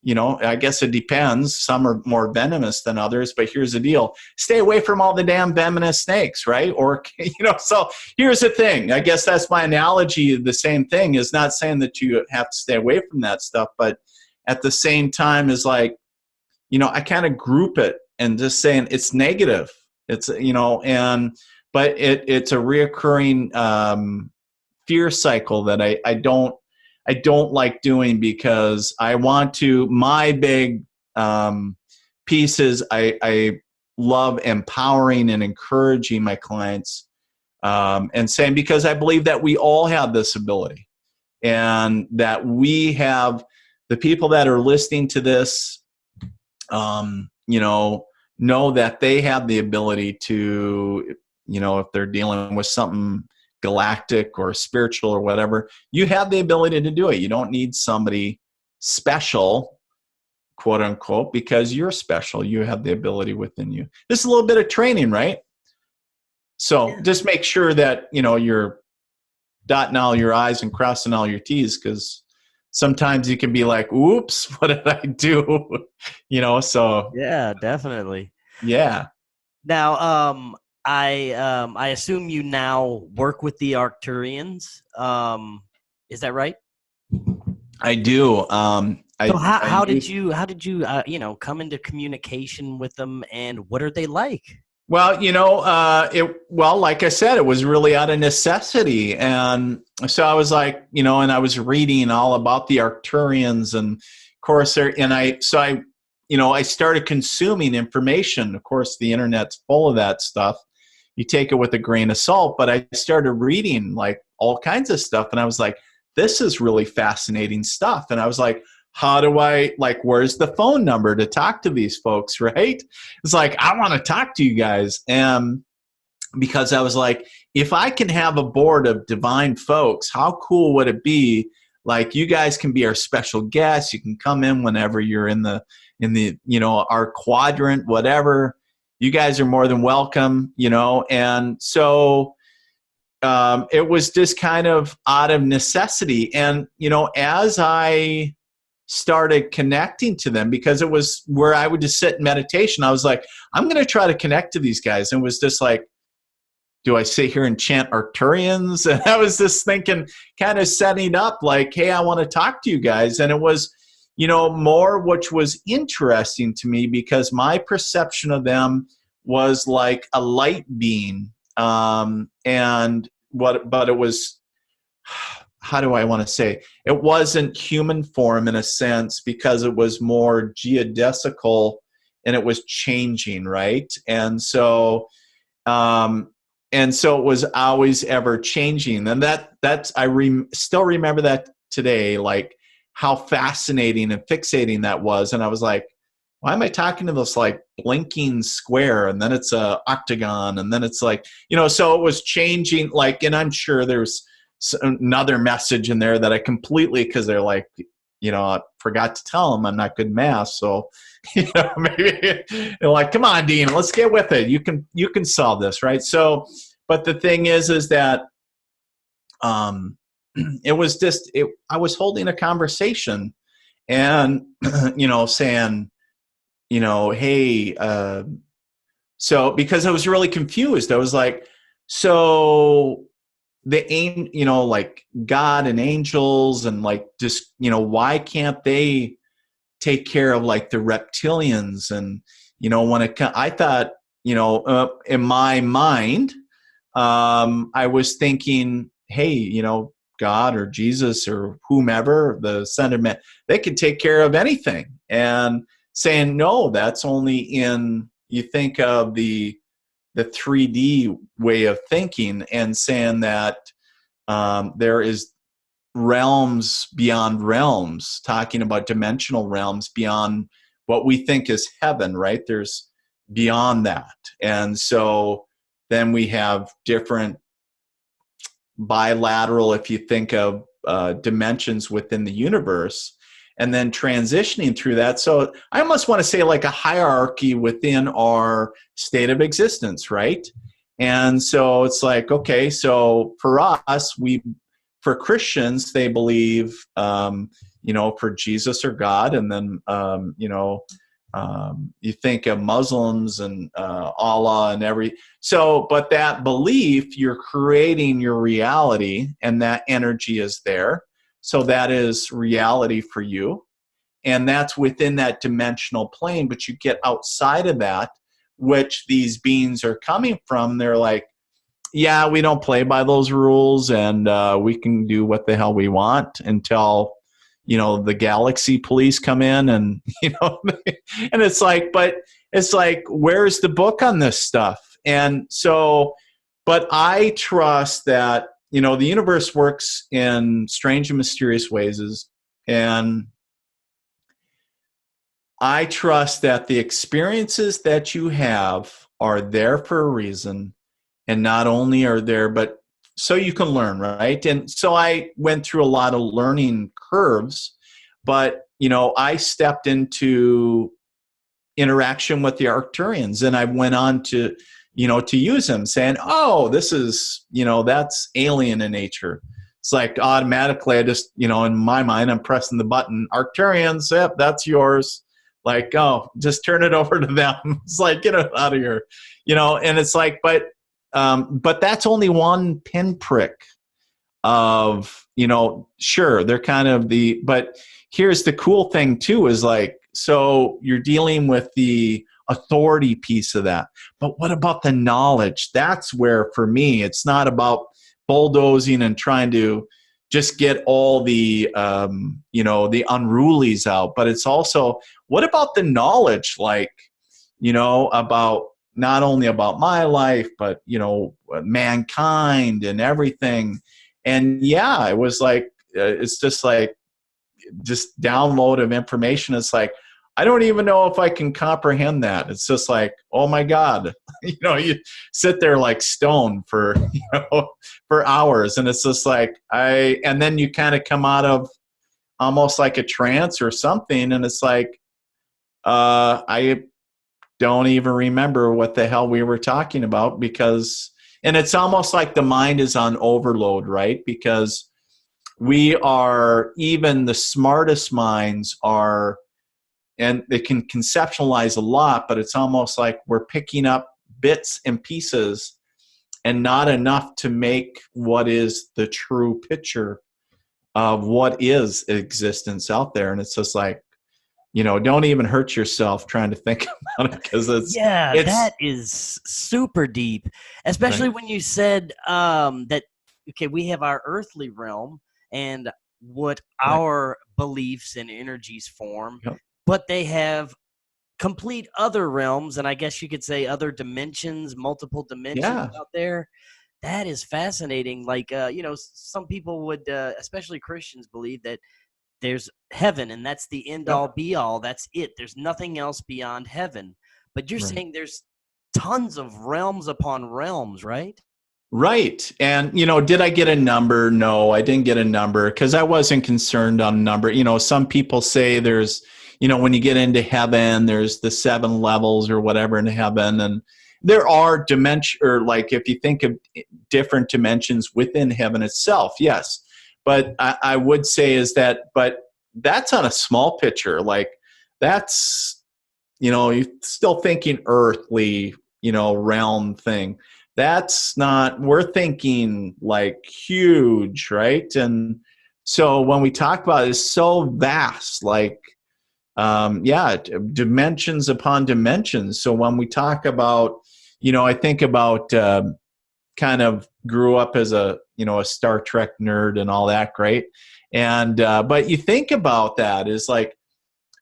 You know, I guess it depends. Some are more venomous than others, but here's the deal. Stay away from all the damn venomous snakes, right? Or, you know, so here's the thing. I guess that's my analogy. The same thing is not saying that you have to stay away from that stuff, but at the same time is like, you know, I kind of group it and just saying it's negative. It's, you know, but it's a reoccurring fear cycle that I don't like doing, because I want to, my big piece is I love empowering and encouraging my clients and saying, because I believe that we all have this ability, and that we have the people that are listening to this, you know that they have the ability to, you know, if they're dealing with something galactic or spiritual or whatever, you have the ability to do it. You don't need somebody special, quote unquote, because you're special. You have the ability within you. This is a little bit of training, right? So just make sure that, you know, you're dotting all your I's and crossing all your T's, because sometimes you can be like, oops, what did I do? You know, so. Yeah, definitely. Yeah. Now, I assume you now work with the Arcturians. Is that right? I do. So I how did use, you come into communication with them, and what are they like? well, like I said, it was really out of necessity. And so I was like, and I was reading all about the Arcturians, and of course, I started consuming information. Of course, the internet's full of that stuff. You take it with a grain of salt, but I started reading like all kinds of stuff, and I was like, this is really fascinating stuff. And I was like, how do I, like, where's the phone number to talk to these folks, right? It's like, I want to talk to you guys. And because I was like, if I can have a board of divine folks, how cool would it be? Like, you guys can be our special guests. You can come in whenever you're in the our quadrant, whatever. You guys are more than welcome, And so it was just kind of out of necessity. And, as I started connecting to them, because it was where I would just sit in meditation, I was like, I'm going to try to connect to these guys. And it was just like, do I sit here and chant Arcturians? And I was just thinking, kind of setting up like, hey, I want to talk to you guys. And it was, more, which was interesting to me, because my perception of them was like a light being. But it was, how do I want to say? It wasn't human form in a sense, because it was more geodesical and it was changing, right? And so it was always ever changing. And still remember that today, like how fascinating and fixating that was. And I was like, why am I talking to this like blinking square, and then it's a octagon, and then it's like, so it was changing, like, and I'm sure there's another message in there that I completely, because they're like, I forgot to tell them I'm not good at math, so maybe they're like, come on, Dean, let's get with it. You can solve this, right? So, but the thing is that it was just I was holding a conversation, and saying, hey, so, because I was really confused, I was like, so like God and angels, and like, just, why can't they take care of like the reptilians? And, I thought, in my mind, I was thinking, hey, God or Jesus or whomever, the Son of Man, they could take care of anything. And saying, no, that's only in, you think of the 3D way of thinking, and saying that there is realms beyond realms, talking about dimensional realms beyond what we think is heaven, right? There's beyond that. And so then we have different bilateral, if you think of dimensions within the universe, and then transitioning through that. So I almost want to say like a hierarchy within our state of existence, right? And so it's like, okay, so for us, for Christians, they believe, for Jesus or God, and then, you think of Muslims and Allah and but that belief, you're creating your reality, and that energy is there. So that is reality for you. And that's within that dimensional plane. But you get outside of that, which these beings are coming from, they're like, yeah, we don't play by those rules, and we can do what the hell we want until, the galaxy police come in, and, and it's like, where's the book on this stuff? And so, but I trust that, the universe works in strange and mysterious ways, and I trust that the experiences that you have are there for a reason, and not only are there, but so you can learn, right? And so I went through a lot of learning curves, but, I stepped into interaction with the Arcturians, and I went on to, to use them, saying, oh, this is, that's alien in nature. It's like automatically I just, in my mind, I'm pressing the button, Arcturians, yep, that's yours. Like, oh, just turn it over to them. It's like, get it out of here, and it's like, but that's only one pinprick of, sure, they're kind of but here's the cool thing too, is like, so you're dealing with the authority piece of that. But what about the knowledge? That's where, for me, it's not about bulldozing and trying to just get all the, the unrulies out, but it's also, what about the knowledge? Like, about not only about my life, but, mankind and everything. And yeah, it was like, it's just like, just download of information. It's like, I don't even know if I can comprehend that. It's just like, oh my God, you sit there like stone for, for hours. And it's just like, and then you kind of come out of almost like a trance or something. And it's like, I don't even remember what the hell we were talking about, and it's almost like the mind is on overload, right? Because even the smartest minds are, and they can conceptualize a lot, but it's almost like we're picking up bits and pieces and not enough to make what is the true picture of what is existence out there. And it's just like, don't even hurt yourself trying to think about it, because that is super deep, especially when you said that, okay, we have our earthly realm and what our beliefs and energies form, but they have complete other realms, and I guess you could say other dimensions, multiple dimensions out there. That is fascinating. Like, some people would, especially Christians, believe that there's heaven, and that's the end all be all. That's it. There's nothing else beyond heaven. But you're saying there's tons of realms upon realms, right? Right. And, did I get a number? No, I didn't get a number, because I wasn't concerned on number. Some people say there's, when you get into heaven, there's the 7 levels or whatever in heaven. And there are or like, if you think of different dimensions within heaven itself, yes. But I would say but that's on a small picture. Like, that's, you're still thinking earthly, realm thing. That's not, we're thinking like huge, right? And so when we talk about it, it's so vast, like, dimensions upon dimensions. So when we talk about, I think about, kind of grew up as a Star Trek nerd and all that, great. And but you think about that is like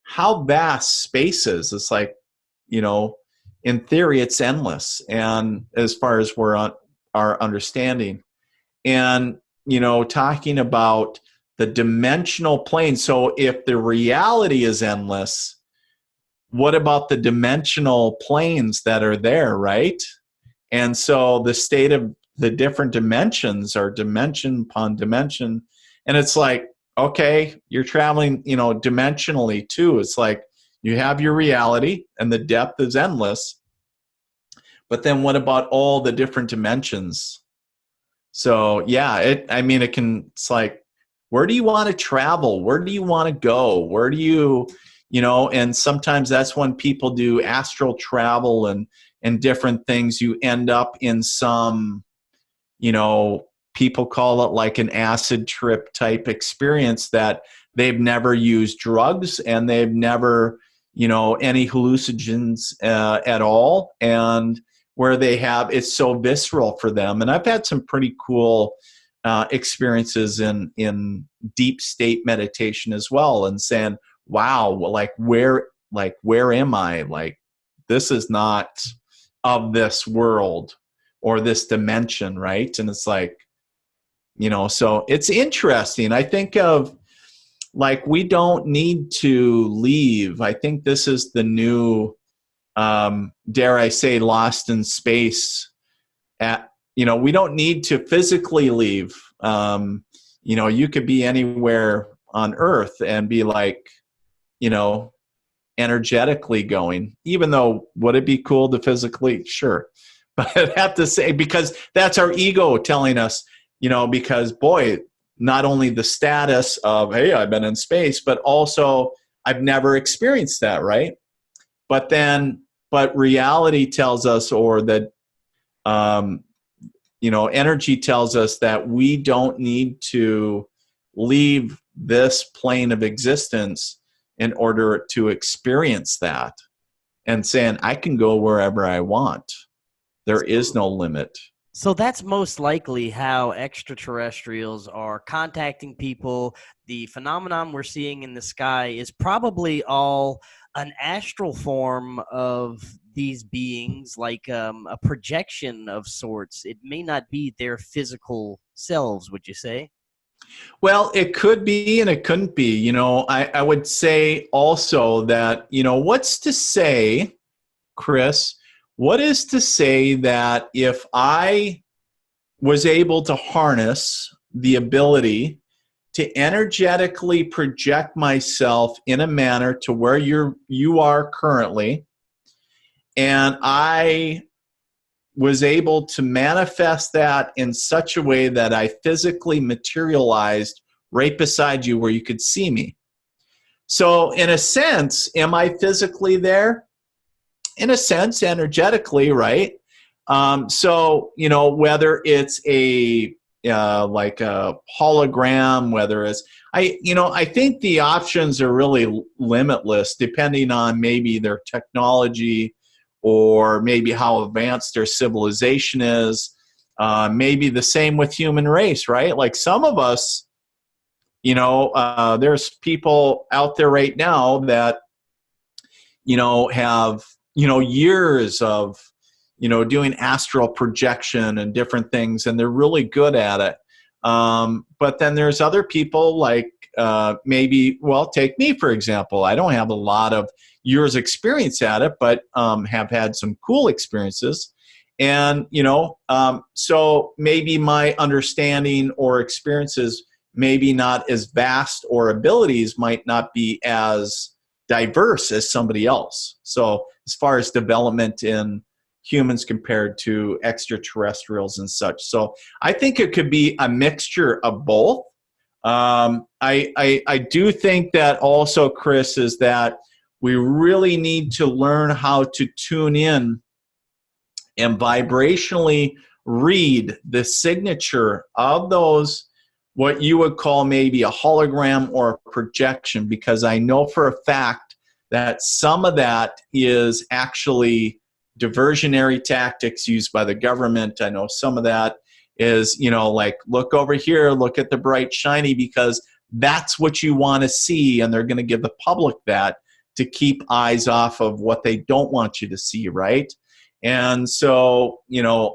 how vast space is. It's like, in theory, it's endless, and as far as we're on our understanding, and talking about the dimensional plane. So if the reality is endless, what about the dimensional planes that are there, right? And so the state of the different dimensions are dimension upon dimension. And it's like, okay, you're traveling, dimensionally too. It's like you have your reality and the depth is endless. But then what about all the different dimensions? So yeah, it's like, where do you want to travel? Where do you want to go? Where do you, and sometimes that's when people do astral travel and different things. You end up in some, people call it like an acid trip type experience, that they've never used drugs and they've never, any hallucinogens at all. And where it's so visceral for them. And I've had some pretty cool experiences in deep state meditation as well, and saying, wow, like where am I? Like, this is not of this world or this dimension, right? And it's like, so it's interesting. I think of, like, we don't need to leave. I think this is the new, dare I say, lost in space. We don't need to physically leave. You could be anywhere on Earth and be like, energetically going, even though, would it be cool to physically? Sure. But I'd have to say, because that's our ego telling us, because boy, not only the status of, hey, I've been in space, but also I've never experienced that, right? But reality tells us, or that energy tells us that we don't need to leave this plane of existence in order to experience that, and saying, I can go wherever I want. There is no limit. So that's most likely how extraterrestrials are contacting people. The phenomenon we're seeing in the sky is probably all an astral form of these beings, like a projection of sorts. It may not be their physical selves, would you say? Well, it could be and it couldn't be. I would say also that, what's to say, Chris, what is to say that if I was able to harness the ability to energetically project myself in a manner to where you are currently, and I was able to manifest that in such a way that I physically materialized right beside you where you could see me. So in a sense, am I physically there? In a sense, energetically, right? So, whether it's like a hologram, whether it's, I think the options are really limitless depending on maybe their technology or maybe how advanced their civilization is. Maybe the same with human race, right? Like some of us, there's people out there right now that, have, years of, doing astral projection and different things, and they're really good at it. But then there's other people like maybe, well, take me, for example. I don't have a lot of years experience at it, but have had some cool experiences. And, so maybe my understanding or experiences maybe not as vast, or abilities might not be as diverse as somebody else. So as far as development in humans compared to extraterrestrials and such. So I think it could be a mixture of both. I do think that also, Chris, is that we really need to learn how to tune in and vibrationally read the signature of those, what you would call maybe a hologram or a projection, because I know for a fact that some of that is actually diversionary tactics used by the government. I know some of that is, like, look over here, look at the bright shiny, because that's what you want to see, and they're going to give the public that to keep eyes off of what they don't want you to see, right? And so,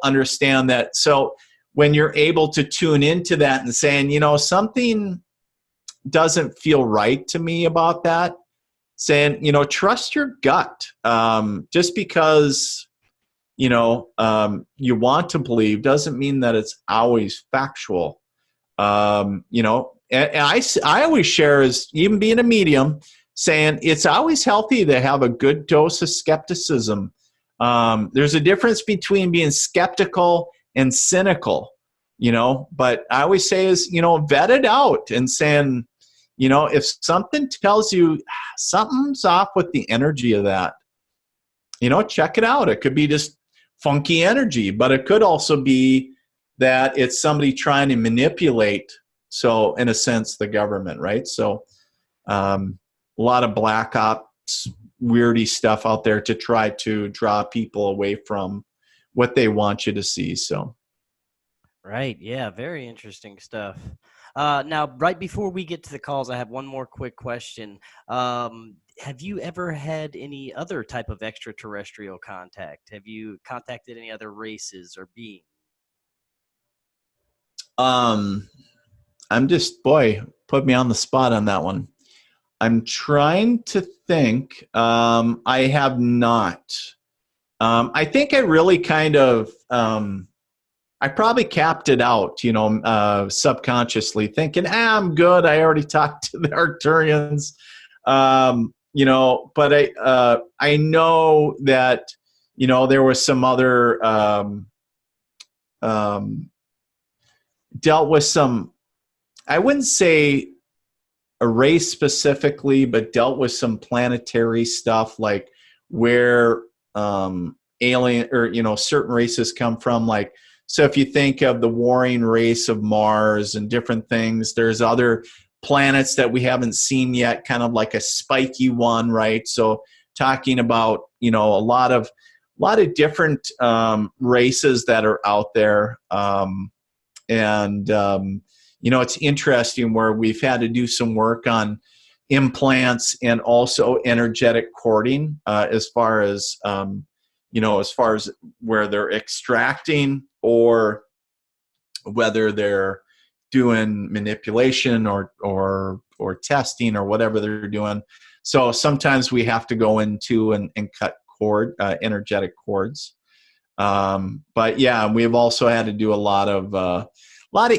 understand that. So when you're able to tune into that and saying, something doesn't feel right to me about that, saying, trust your gut. Just because, you want to believe doesn't mean that it's always factual. And I always share, as even being a medium, saying it's always healthy to have a good dose of skepticism. There's a difference between being skeptical and cynical, but I always say is, vet it out and saying, if something tells you something's off with the energy of that, check it out. It could be just funky energy, but it could also be that it's somebody trying to manipulate, so in a sense, the government, right? So a lot of black ops, weirdy stuff out there to try to draw people away from what they want you to see. So. Right. Yeah. Very interesting stuff. Now, right before we get to the calls, I have one more quick question. Have you ever had any other type of extraterrestrial contact? Have you contacted any other races or beings? I'm just, boy, put me on the spot on that one. I'm trying to think. I have not. I think I really kind of, I probably capped it out, subconsciously thinking, I'm good. I already talked to the Arcturians, but I know that, there was some other, dealt with some, I wouldn't say a race specifically, but dealt with some planetary stuff, like where alien or certain races come from, like So if you think of the warring race of Mars and different things, there's other planets that we haven't seen yet, kind of like a spiky one, right? So talking about, you know, a lot of different races that are out there. You know, it's interesting where we've had to do some work on implants and also energetic cording, as far as you know, as far as where they're extracting or whether they're doing manipulation or testing or whatever they're doing. So sometimes we have to go into and cut energetic cords. But yeah, we've also had to do a lot of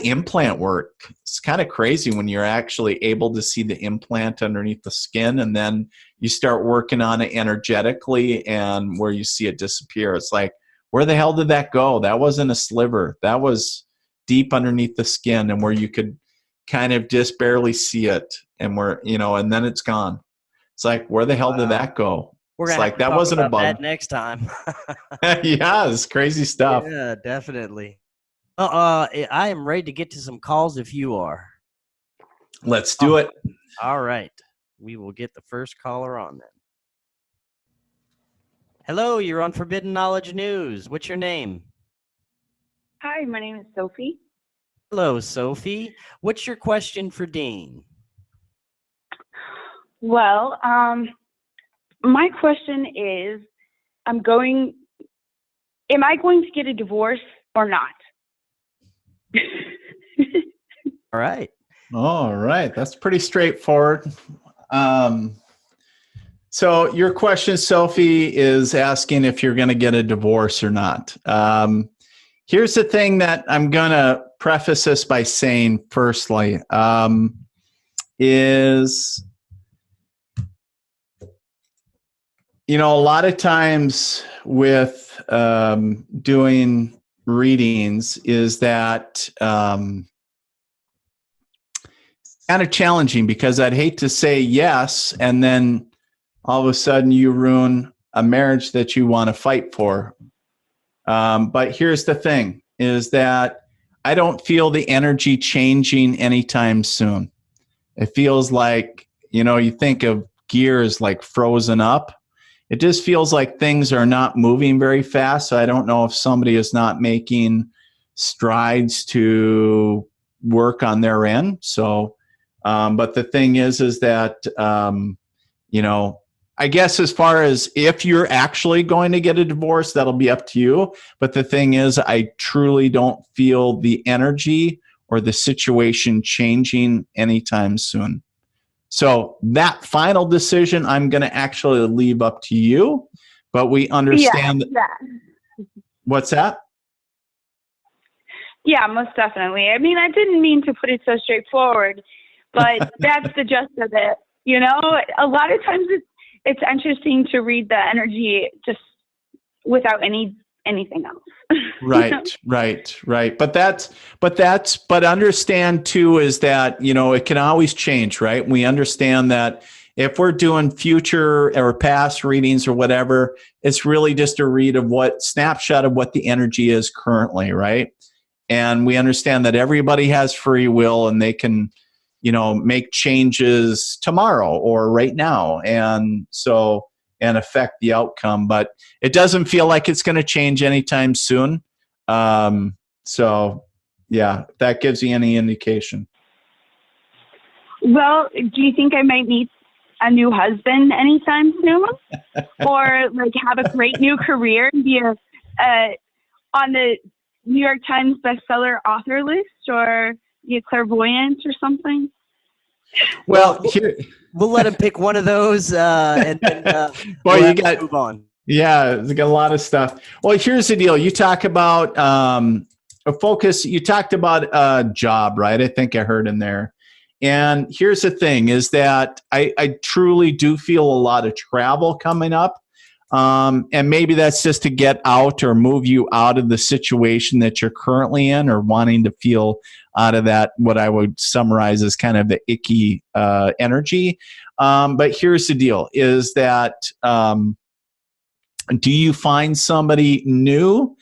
implant work. It's kind of crazy when you're actually able to see the implant underneath the skin, and then you start working on it energetically, and where you see it disappear. It's like, where the hell did that go? That wasn't a sliver. That was deep underneath the skin, and where you could kind of just barely see it, and where, you know, and then it's gone. It's like, where the hell did that go? We're it's gonna like, that wasn't a bug. that next time. Yeah, it's crazy stuff. Yeah, definitely. I am ready to get to some calls if you are. Let's do it. All right. We will get the first caller on then. Hello, you're on Forbidden Knowledge News. What's your name? Hi, my name is Sophie. Hello, Sophie. What's your question for Dean? Well, my question is, am I going to get a divorce or not? All right. All right. That's pretty straightforward. So your question, Sophie, is asking if you're going to get a divorce or not. Here's the thing that I'm going to preface this by saying firstly, is, you know, a lot of times with doing readings is that kind of challenging, because I'd hate to say yes and then all of a sudden you ruin a marriage that you want to fight for. But here's the thing, is that I don't feel the energy changing anytime soon. It feels like, you know, you think of gears like frozen up. It just feels like things are not moving very fast. So I don't know if somebody is not making strides to work on their end. So, but the thing is that, you know, I guess as far as if you're actually going to get a divorce, that'll be up to you. But the thing is, I truly don't feel the energy or the situation changing anytime soon. So that final decision, I'm going to actually leave up to you. But we understand that. What's that? Yeah, most definitely. I mean, I didn't mean to put it so straightforward, but that's the gist of it. You know, a lot of times it's interesting to read the energy just without anything else. Right. But understand too is that, you know, it can always change, right? We understand that if we're doing future or past readings or whatever, it's really just a read of snapshot of what the energy is currently, right? And we understand that everybody has free will and they can, you know, make changes tomorrow or right now. And affect the outcome, but it doesn't feel like it's going to change anytime soon. So yeah, that gives you any indication. Well, do you think I might meet a new husband anytime soon? Or like have a great new career and be on the New York Times bestseller author list, or be a clairvoyant or something? Well, here we'll let him pick one of those, and then you got move on. Yeah, we got a lot of stuff. Well, here's the deal. You talk about a focus. You talked about a job, right? I think I heard in there. And here's the thing: is that I truly do feel a lot of travel coming up. And maybe that's just to get out or move you out of the situation that you're currently in, or wanting to feel out of that, what I would summarize as kind of the icky energy. But here's the deal, is that do you find somebody new?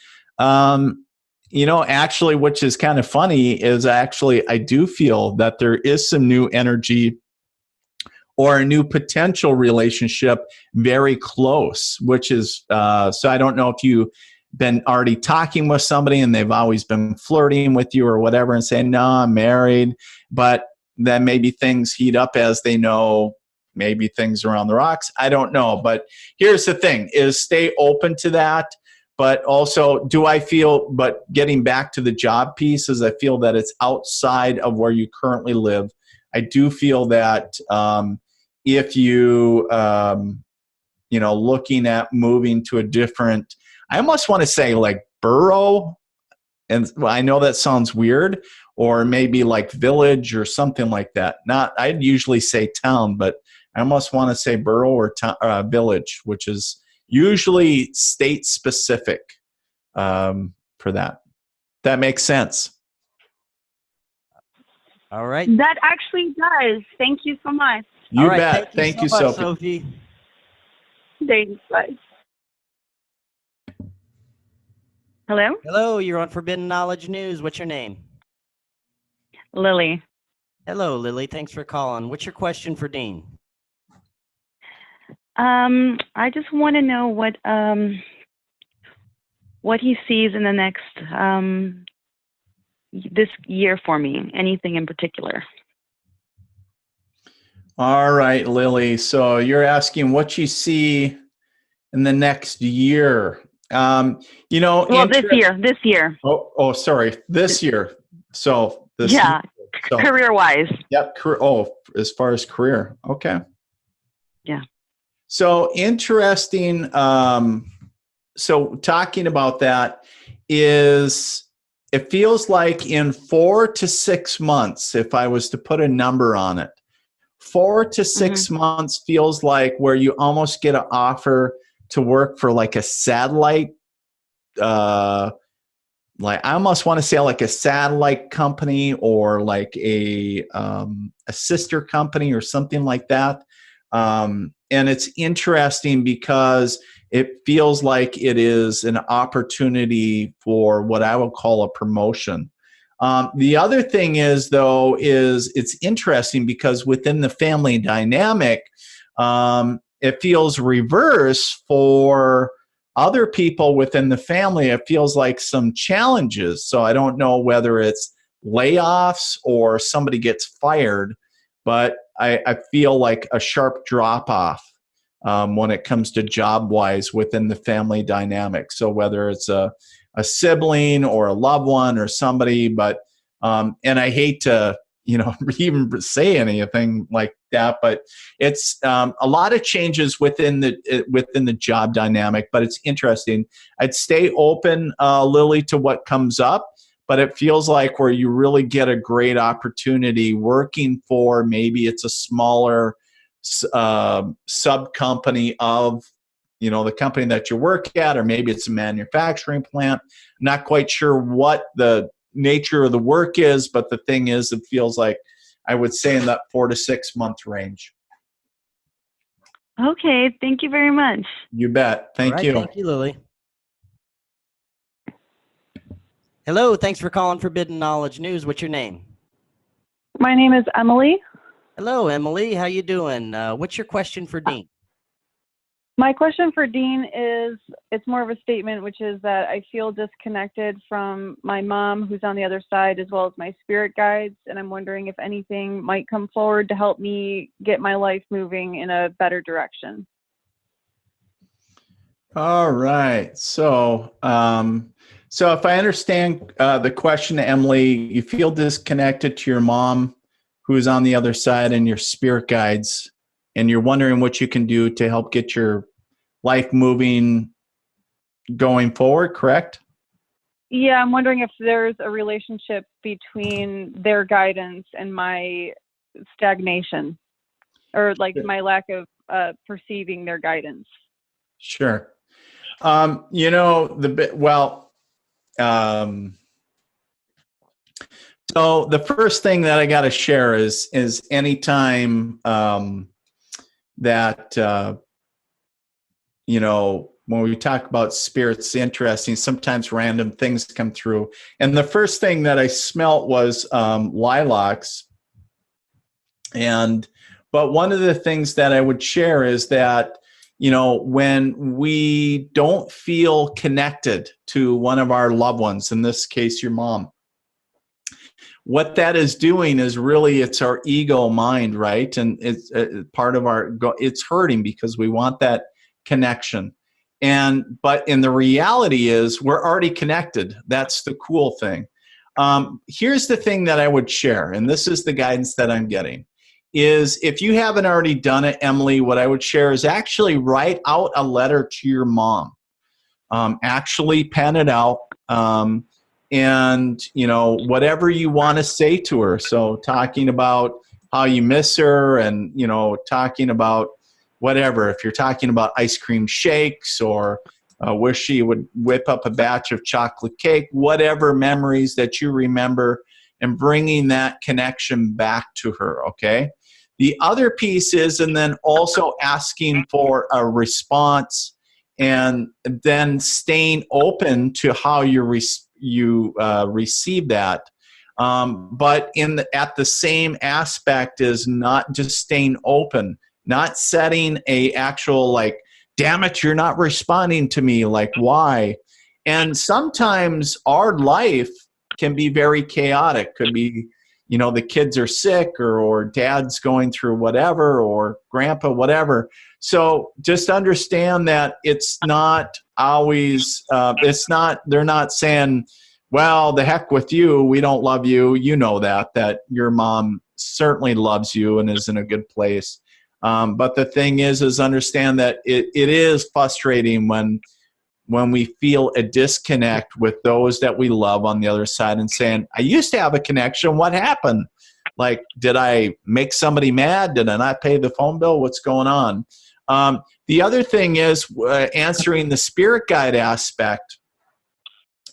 actually, which is kind of funny, is actually I do feel that there is some new energy or a new potential relationship very close, which is, so I don't know if you've been already talking with somebody and they've always been flirting with you or whatever and saying, no, I'm married, but then maybe things heat up as they know maybe things are on the rocks. I don't know. But here's the thing is stay open to that. But also, but getting back to the job piece is I feel that it's outside of where you currently live. I do feel that if you, looking at moving to a different, I almost want to say like borough, and I know that sounds weird, or maybe like village or something like that. I'd usually say town, but I almost want to say borough or village, which is usually state specific for that. That makes sense. All right. That actually does. Thank you so much. You right, bet. Thank you so much, Sophie. Thanks. Bye. Hello? Hello, you're on Forbidden Knowledge News. What's your name? Lily. Hello, Lily. Thanks for calling. What's your question for Dean? I just want to know what he sees in the next this year for me. Anything in particular? All right, Lily. So you're asking what you see in the next year. Well, this year. Oh, sorry. This year. So this year. So, career-wise. Yep. As far as career. Okay. Yeah. So interesting. So talking about that is, it feels like in 4 to 6 months, if I was to put a number on it, 4 to 6 months feels like where you almost get an offer to work for like a satellite, like I almost want to say like a satellite company or like a sister company or something like that. And it's interesting because it feels like it is an opportunity for what I would call a promotion. The other thing is, though, is it's interesting because within the family dynamic, it feels reverse for other people within the family. It feels like some challenges. So I don't know whether it's layoffs or somebody gets fired, but I feel like a sharp drop off when it comes to job wise within the family dynamic. So whether it's a sibling or a loved one or somebody, but and I hate to even say anything like that, but it's a lot of changes within the job dynamic. But it's interesting. I'd stay open, Lily, to what comes up. But it feels like where you really get a great opportunity working for, maybe it's a smaller sub company of the company that you work at, or maybe it's a manufacturing plant. Not quite sure what the nature of the work is, but the thing is, it feels like I would say in that 4 to 6 month range. Okay, thank you very much. You bet. Thank you. Thank you, Lily. Hello, thanks for calling Forbidden Knowledge News. What's your name? My name is Emily. Hello, Emily. How you doing? What's your question for Dean? My question for Dean is, it's more of a statement, which is that I feel disconnected from my mom, who's on the other side, as well as my spirit guides, and I'm wondering if anything might come forward to help me get my life moving in a better direction. All right. So, so if I understand the question, Emily, you feel disconnected to your mom, who's on the other side, and your spirit guides, and you're wondering what you can do to help get your life moving going forward, correct? Yeah, I'm wondering if there's a relationship between their guidance and my stagnation, or like my lack of perceiving their guidance. Sure. So the first thing that I got to share is anytime that when we talk about spirits, interesting, sometimes random things come through. And the first thing that I smelt was lilacs. But one of the things that I would share is that, when we don't feel connected to one of our loved ones, in this case, your mom, what that is doing is really, it's our ego mind, right? And it's part of it's hurting because we want that connection. But in the reality is we're already connected. That's the cool thing. Here's the thing that I would share, and this is the guidance that I'm getting, is if you haven't already done it, Emily, what I would share is actually write out a letter to your mom. Actually pen it out. And, whatever you want to say to her. So talking about how you miss her and, talking about whatever. If you're talking about ice cream shakes or wish she would whip up a batch of chocolate cake, whatever memories that you remember, and bringing that connection back to her, okay? The other piece is, and then also asking for a response and then staying open to how you receive that. But at the same aspect is not just staying open, not setting a actual like, damn it, you're not responding to me, like why? And sometimes our life can be very chaotic. Could be, the kids are sick or dad's going through whatever or grandpa, whatever. So just understand that it's not always, they're not saying, well, the heck with you, we don't love you. You know that your mom certainly loves you and is in a good place. But the thing is understand that it is frustrating when we feel a disconnect with those that we love on the other side and saying, I used to have a connection. What happened? Like, did I make somebody mad? Did I not pay the phone bill? What's going on? The other thing is answering the spirit guide aspect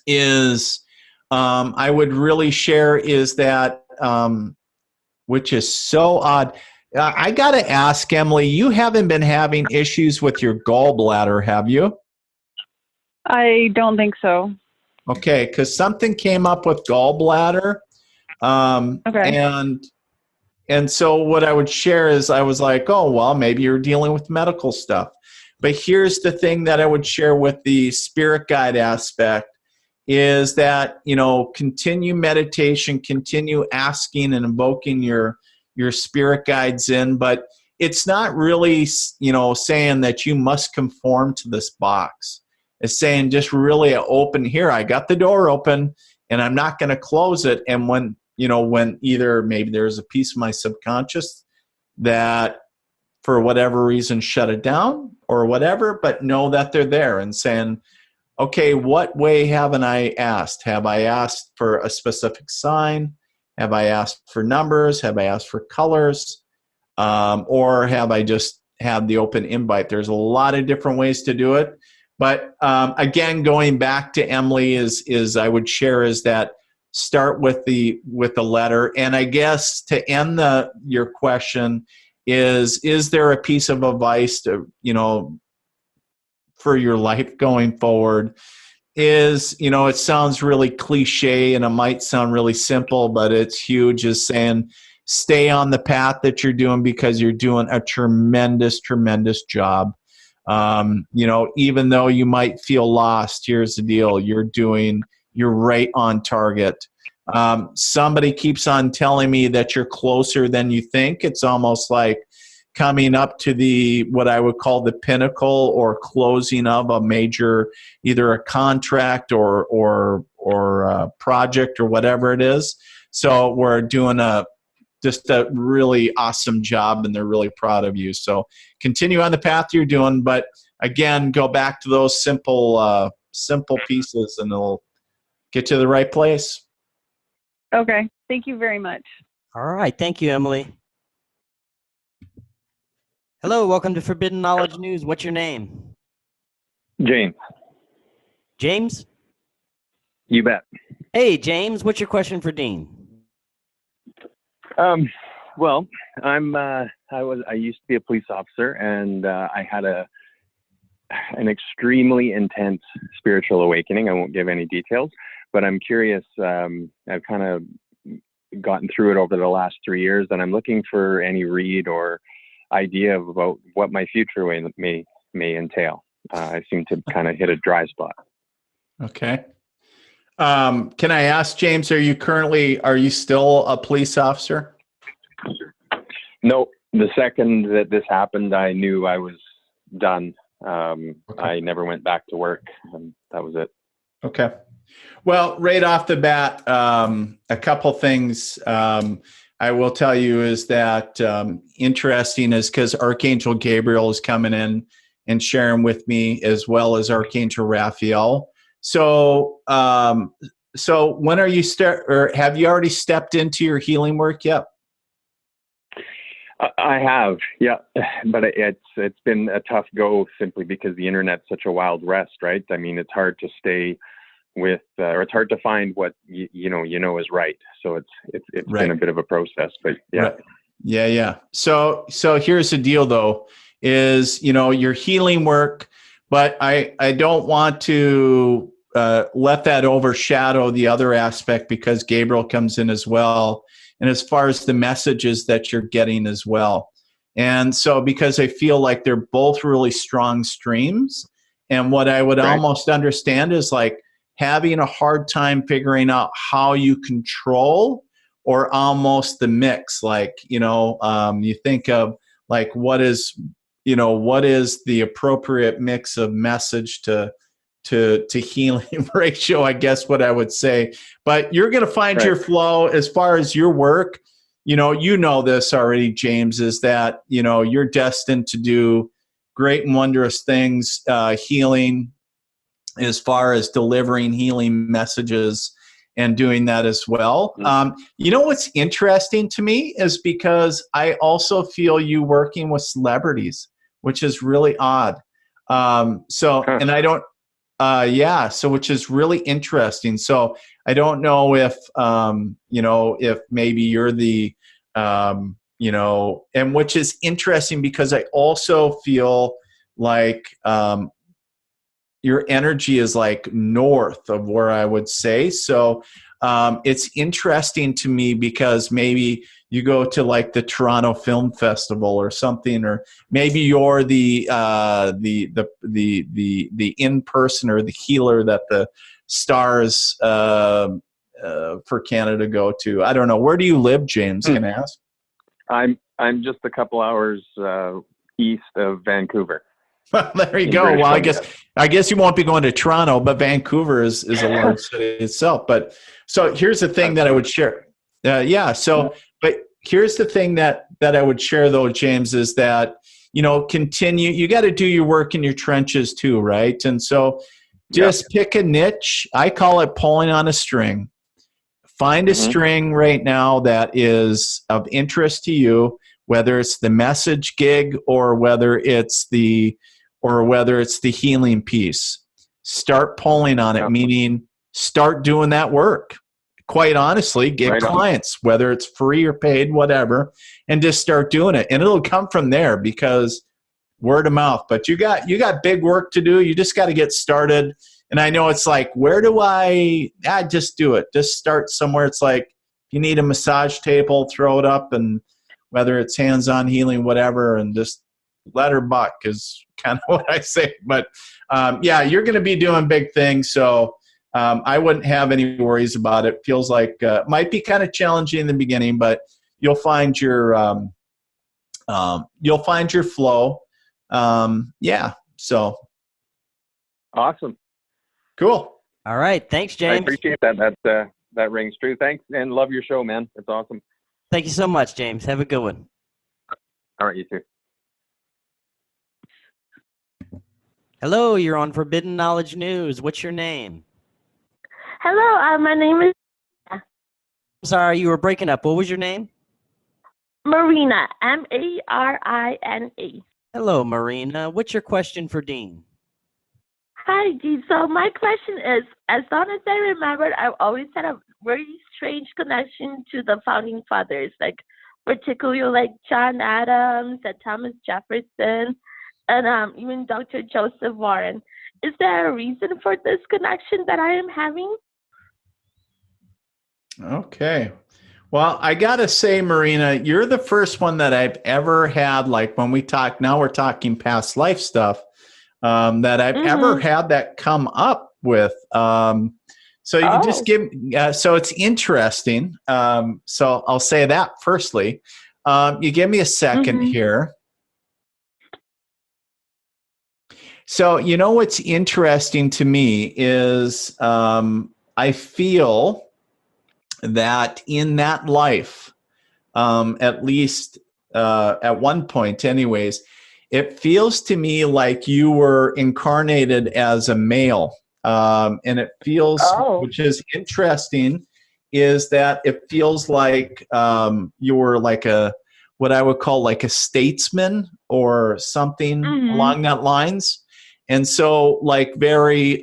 is I would really share is that, which is so odd. I got to ask, Emily, you haven't been having issues with your gallbladder, have you? I don't think so. Okay, because something came up with gallbladder. Okay. And so what I would share is I was like, oh, well, maybe you're dealing with medical stuff. But here's the thing that I would share with the spirit guide aspect is that, continue meditation, continue asking and invoking your spirit guides in, but it's not really, saying that you must conform to this box. It's saying just really open here. I got the door open and I'm not going to close it. And when either maybe there's a piece of my subconscious that for whatever reason shut it down or whatever, but know that they're there and saying, okay, what way haven't I asked? Have I asked for a specific sign? Have I asked for numbers? Have I asked for colors? Or have I just had the open invite? There's a lot of different ways to do it. But again, going back to Emily is I would share is that start with the letter. And I guess to end your question is there a piece of advice to, for your life going forward? Is, it sounds really cliche and it might sound really simple, but it's huge, is saying stay on the path that you're doing because you're doing a tremendous, tremendous job. Even though you might feel lost, here's the deal. You're right on target. Somebody keeps on telling me that you're closer than you think. It's almost like coming up to what I would call the pinnacle or closing of a major, either a contract or a project or whatever it is. So we're doing just a really awesome job and they're really proud of you. So continue on the path you're doing, but again, go back to those simple pieces and it'll get you to the right place. Okay. Thank you very much. All right. Thank you, Emily. Hello. Welcome to Forbidden Knowledge News. What's your name? James. James? You bet. Hey, James. What's your question for Dean? Well, I used to be a police officer, and I had an extremely intense spiritual awakening. I won't give any details, but I'm curious. I've kind of gotten through it over the last 3 years, and I'm looking for any read or idea about what my future may entail. I seem to kind of hit a dry spot. Okay. Can I ask, James, are you still a police officer? No, the second that this happened, I knew I was done. Okay. I never went back to work, and that was it. Okay. Well, right off the bat, a couple things I will tell you is that interesting is because Archangel Gabriel is coming in and sharing with me, as well as Archangel Raphael. So, so when are you or have you already stepped into your healing work yet? I have, yeah, but it's been a tough go simply because the internet's such a wild west, right? I mean, it's hard to stay with, or it's hard to find what you know is right. So it's Right. been a bit of a process, but yeah. Right. Yeah. So here's the deal, though, is your healing work, but I don't want to let that overshadow the other aspect, because Gabriel comes in as well. And as far as the messages that you're getting as well. And so, because I feel like they're both really strong streams, and what I would Right. almost understand is like having a hard time figuring out how you control, or almost the mix. Like, you think of like, what is the appropriate mix of message to healing ratio, I guess what I would say. But you're going to find Right. your flow as far as your work. You know this already, James, is that, you're destined to do great and wondrous things, healing, as far as delivering healing messages and doing that as well. What's interesting to me is because I also feel you working with celebrities, which is really odd. And I don't, so which is really interesting. So I don't know if, if maybe you're the, and which is interesting because I also feel like your energy is like north of where I would say. So it's interesting to me because maybe you go to like the Toronto Film Festival or something, or maybe you're the in person or the healer that the stars for Canada go to. I don't know. Where do you live, James? Can I ask? I'm just a couple hours east of Vancouver. There you go. Well, I guess you won't be going to Toronto, but Vancouver is a large city itself. But so here's the thing that I would share. But here's the thing that I would share, though, James, is that, continue. You got to do your work in your trenches too, right? And so just pick a niche. I call it pulling on a string. Find a string right now that is of interest to you, whether it's the message gig or whether it's the healing piece. Start pulling on it, meaning start doing that work. Quite honestly, get clients, whether it's free or paid, whatever, and just start doing it. And it'll come from there because word of mouth. But you got big work to do. You just got to get started. And I know it's like, where do I just do it. Just start somewhere. It's like, if you need a massage table, throw it up, and whether it's hands-on healing, whatever, and just let her buck is kind of what I say. But you're going to be doing big things. So I wouldn't have any worries about it. Feels like might be kind of challenging in the beginning, but you'll find your flow. So Awesome. Cool. All right. Thanks, I James. appreciate that. That rings true. Thanks, and love your show, man. It's awesome. Thank you so much, James. Have a good one. All right, you too. Hello, you're on Forbidden Knowledge News. What's your name? Hello, my name is Sorry, you were breaking up. What was your name? Marina, Marine. Hello, Marina. What's your question for Dean? Hi, Dean. So my question is, as long as I remember, I've always had a very strange connection to the founding fathers, like particularly like John Adams and Thomas Jefferson. and even Dr. Joseph Warren. Is there a reason for this connection that I am having? Okay. Well, I got to say, Marina, you're the first one that I've ever had, like when we talk, now we're talking past life stuff, that I've ever had that come up with. So you just give, so it's interesting. So I'll say that firstly. You give me a second here. So, you know, what's interesting to me is I feel that in that life, at least at one point anyways, it feels to me like you were incarnated as a male. And it feels, which is interesting, is that it feels like you were like what I would call like a statesman or something along that lines. And so like very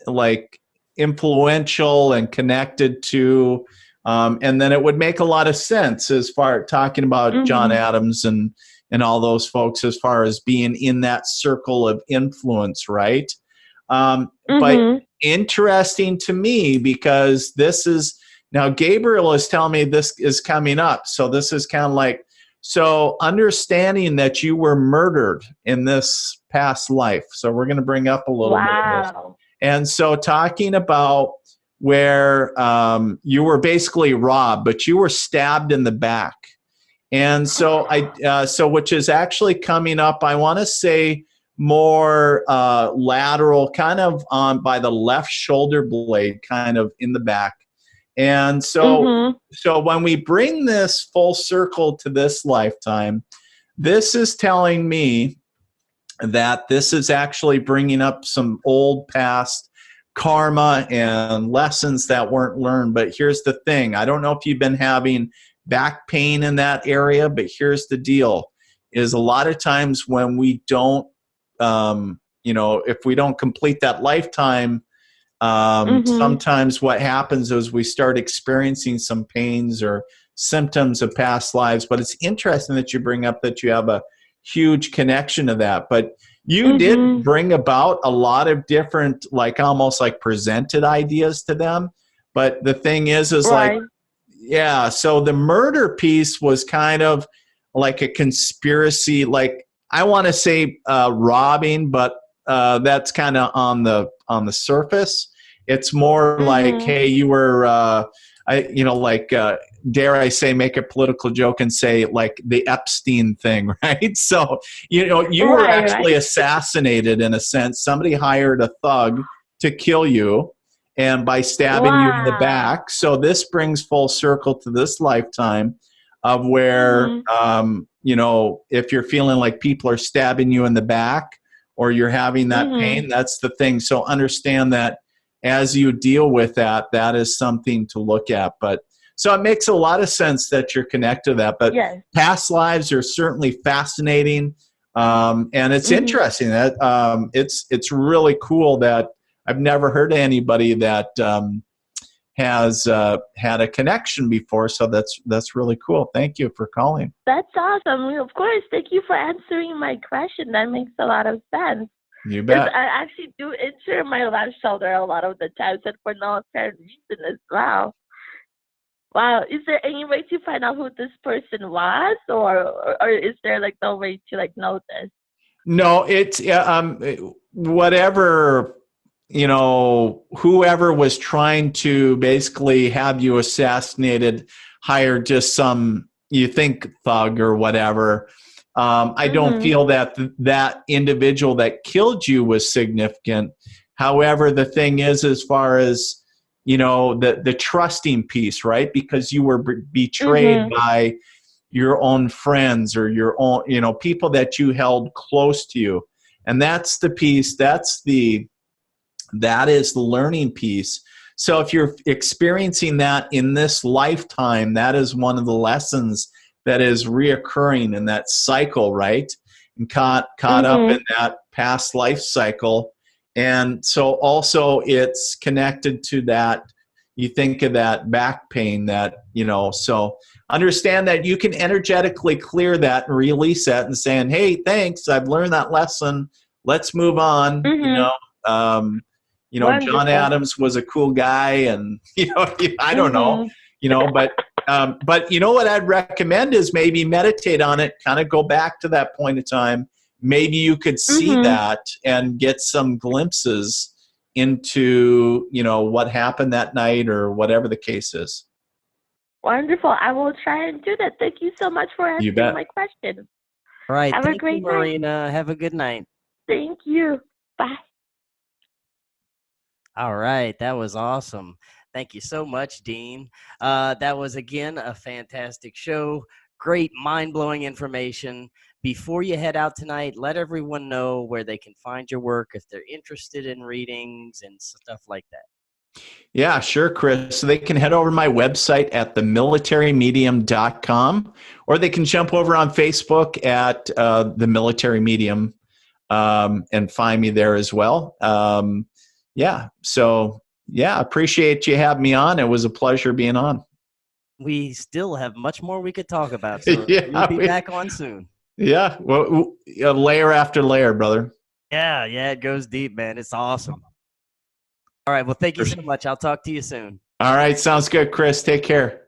like influential and connected to, and then it would make a lot of sense as far as talking about John Adams and all those folks as far as being in that circle of influence, right? But interesting to me because this is, now Gabriel is telling me this is coming up. So this is kind of like, so understanding that you were murdered in this past life. So we're going to bring up a little bit of this. And so talking about where you were basically robbed, but you were stabbed in the back. And so so which is actually coming up, I want to say more lateral, kind of on by the left shoulder blade, kind of in the back. And so, so when we bring this full circle to this lifetime, this is telling me that this is actually bringing up some old past karma and lessons that weren't learned. But here's the thing. I don't know if you've been having back pain in that area, but here's the deal, is a lot of times when we don't, you know, if we don't complete that lifetime, sometimes what happens is we start experiencing some pains or symptoms of past lives. But it's interesting that you bring up that you have a huge connection to that. But you did bring about a lot of different, like almost like presented ideas to them. But the thing is like, yeah, so the murder piece was kind of like a conspiracy, like I want to say robbing, but that's kind of on the surface. It's more like, hey, you were, you know, like, dare I say, make a political joke and say like the Epstein thing, right? So, you know, you were actually assassinated in a sense. Somebody hired a thug to kill you, and by stabbing you in the back. So this brings full circle to this lifetime of where, you know, if you're feeling like people are stabbing you in the back or you're having that pain, that's the thing. So understand that as you deal with that, that is something to look at. But so it makes a lot of sense that you're connected to that. But past lives are certainly fascinating. And it's interesting that it's really cool that I've never heard of anybody that has had a connection before. So that's really cool. Thank you for calling. That's awesome. Of course. Thank you for answering my question. That makes a lot of sense. You bet. I actually do injure my left shoulder a lot of the times, and for no apparent reason as well. Wow. Is there any way to find out who this person was, or is there like no way to like know this? No, it's whatever, you know, whoever was trying to basically have you assassinated hired just some, you think, thug or whatever. I don't feel that that individual that killed you was significant. However, the thing is, as far as, you know, the trusting piece, right? Because you were betrayed by your own friends or your own, you know, people that you held close to you. And that's the piece, that is the learning piece. So if you're experiencing that in this lifetime, that is one of the lessons that is reoccurring in that cycle, right? And caught up in that past life cycle. And so also it's connected to that, you think of that back pain that, so understand that you can energetically clear that and release that and saying, hey, thanks, I've learned that lesson. Let's move on. Mm-hmm. John Adams was a cool guy, and I don't know, but what I'd recommend is maybe meditate on it, kind of go back to that point of time. Maybe you could see that and get some glimpses into, what happened that night or whatever the case is. Wonderful. I will try and do that. Thank you so much for answering my question. All right. Have a great you, Marina. Have a good night. Thank you. Bye. All right. That was awesome. Thank you so much, Dean. That was, again, a fantastic show. Great, mind-blowing information. Before you head out tonight, let everyone know where they can find your work if they're interested in readings and stuff like that. Yeah, sure, Chris. So they can head over to my website at themilitarymedium.com, or they can jump over on Facebook at The Military Medium and find me there as well. Appreciate you having me on. It was a pleasure being on. We still have much more we could talk about, so we'll be back on soon. Yeah, well, layer after layer, brother. Yeah, it goes deep, man. It's awesome. All right, well, thank you so much. I'll talk to you soon. All right, sounds good, Chris. Take care.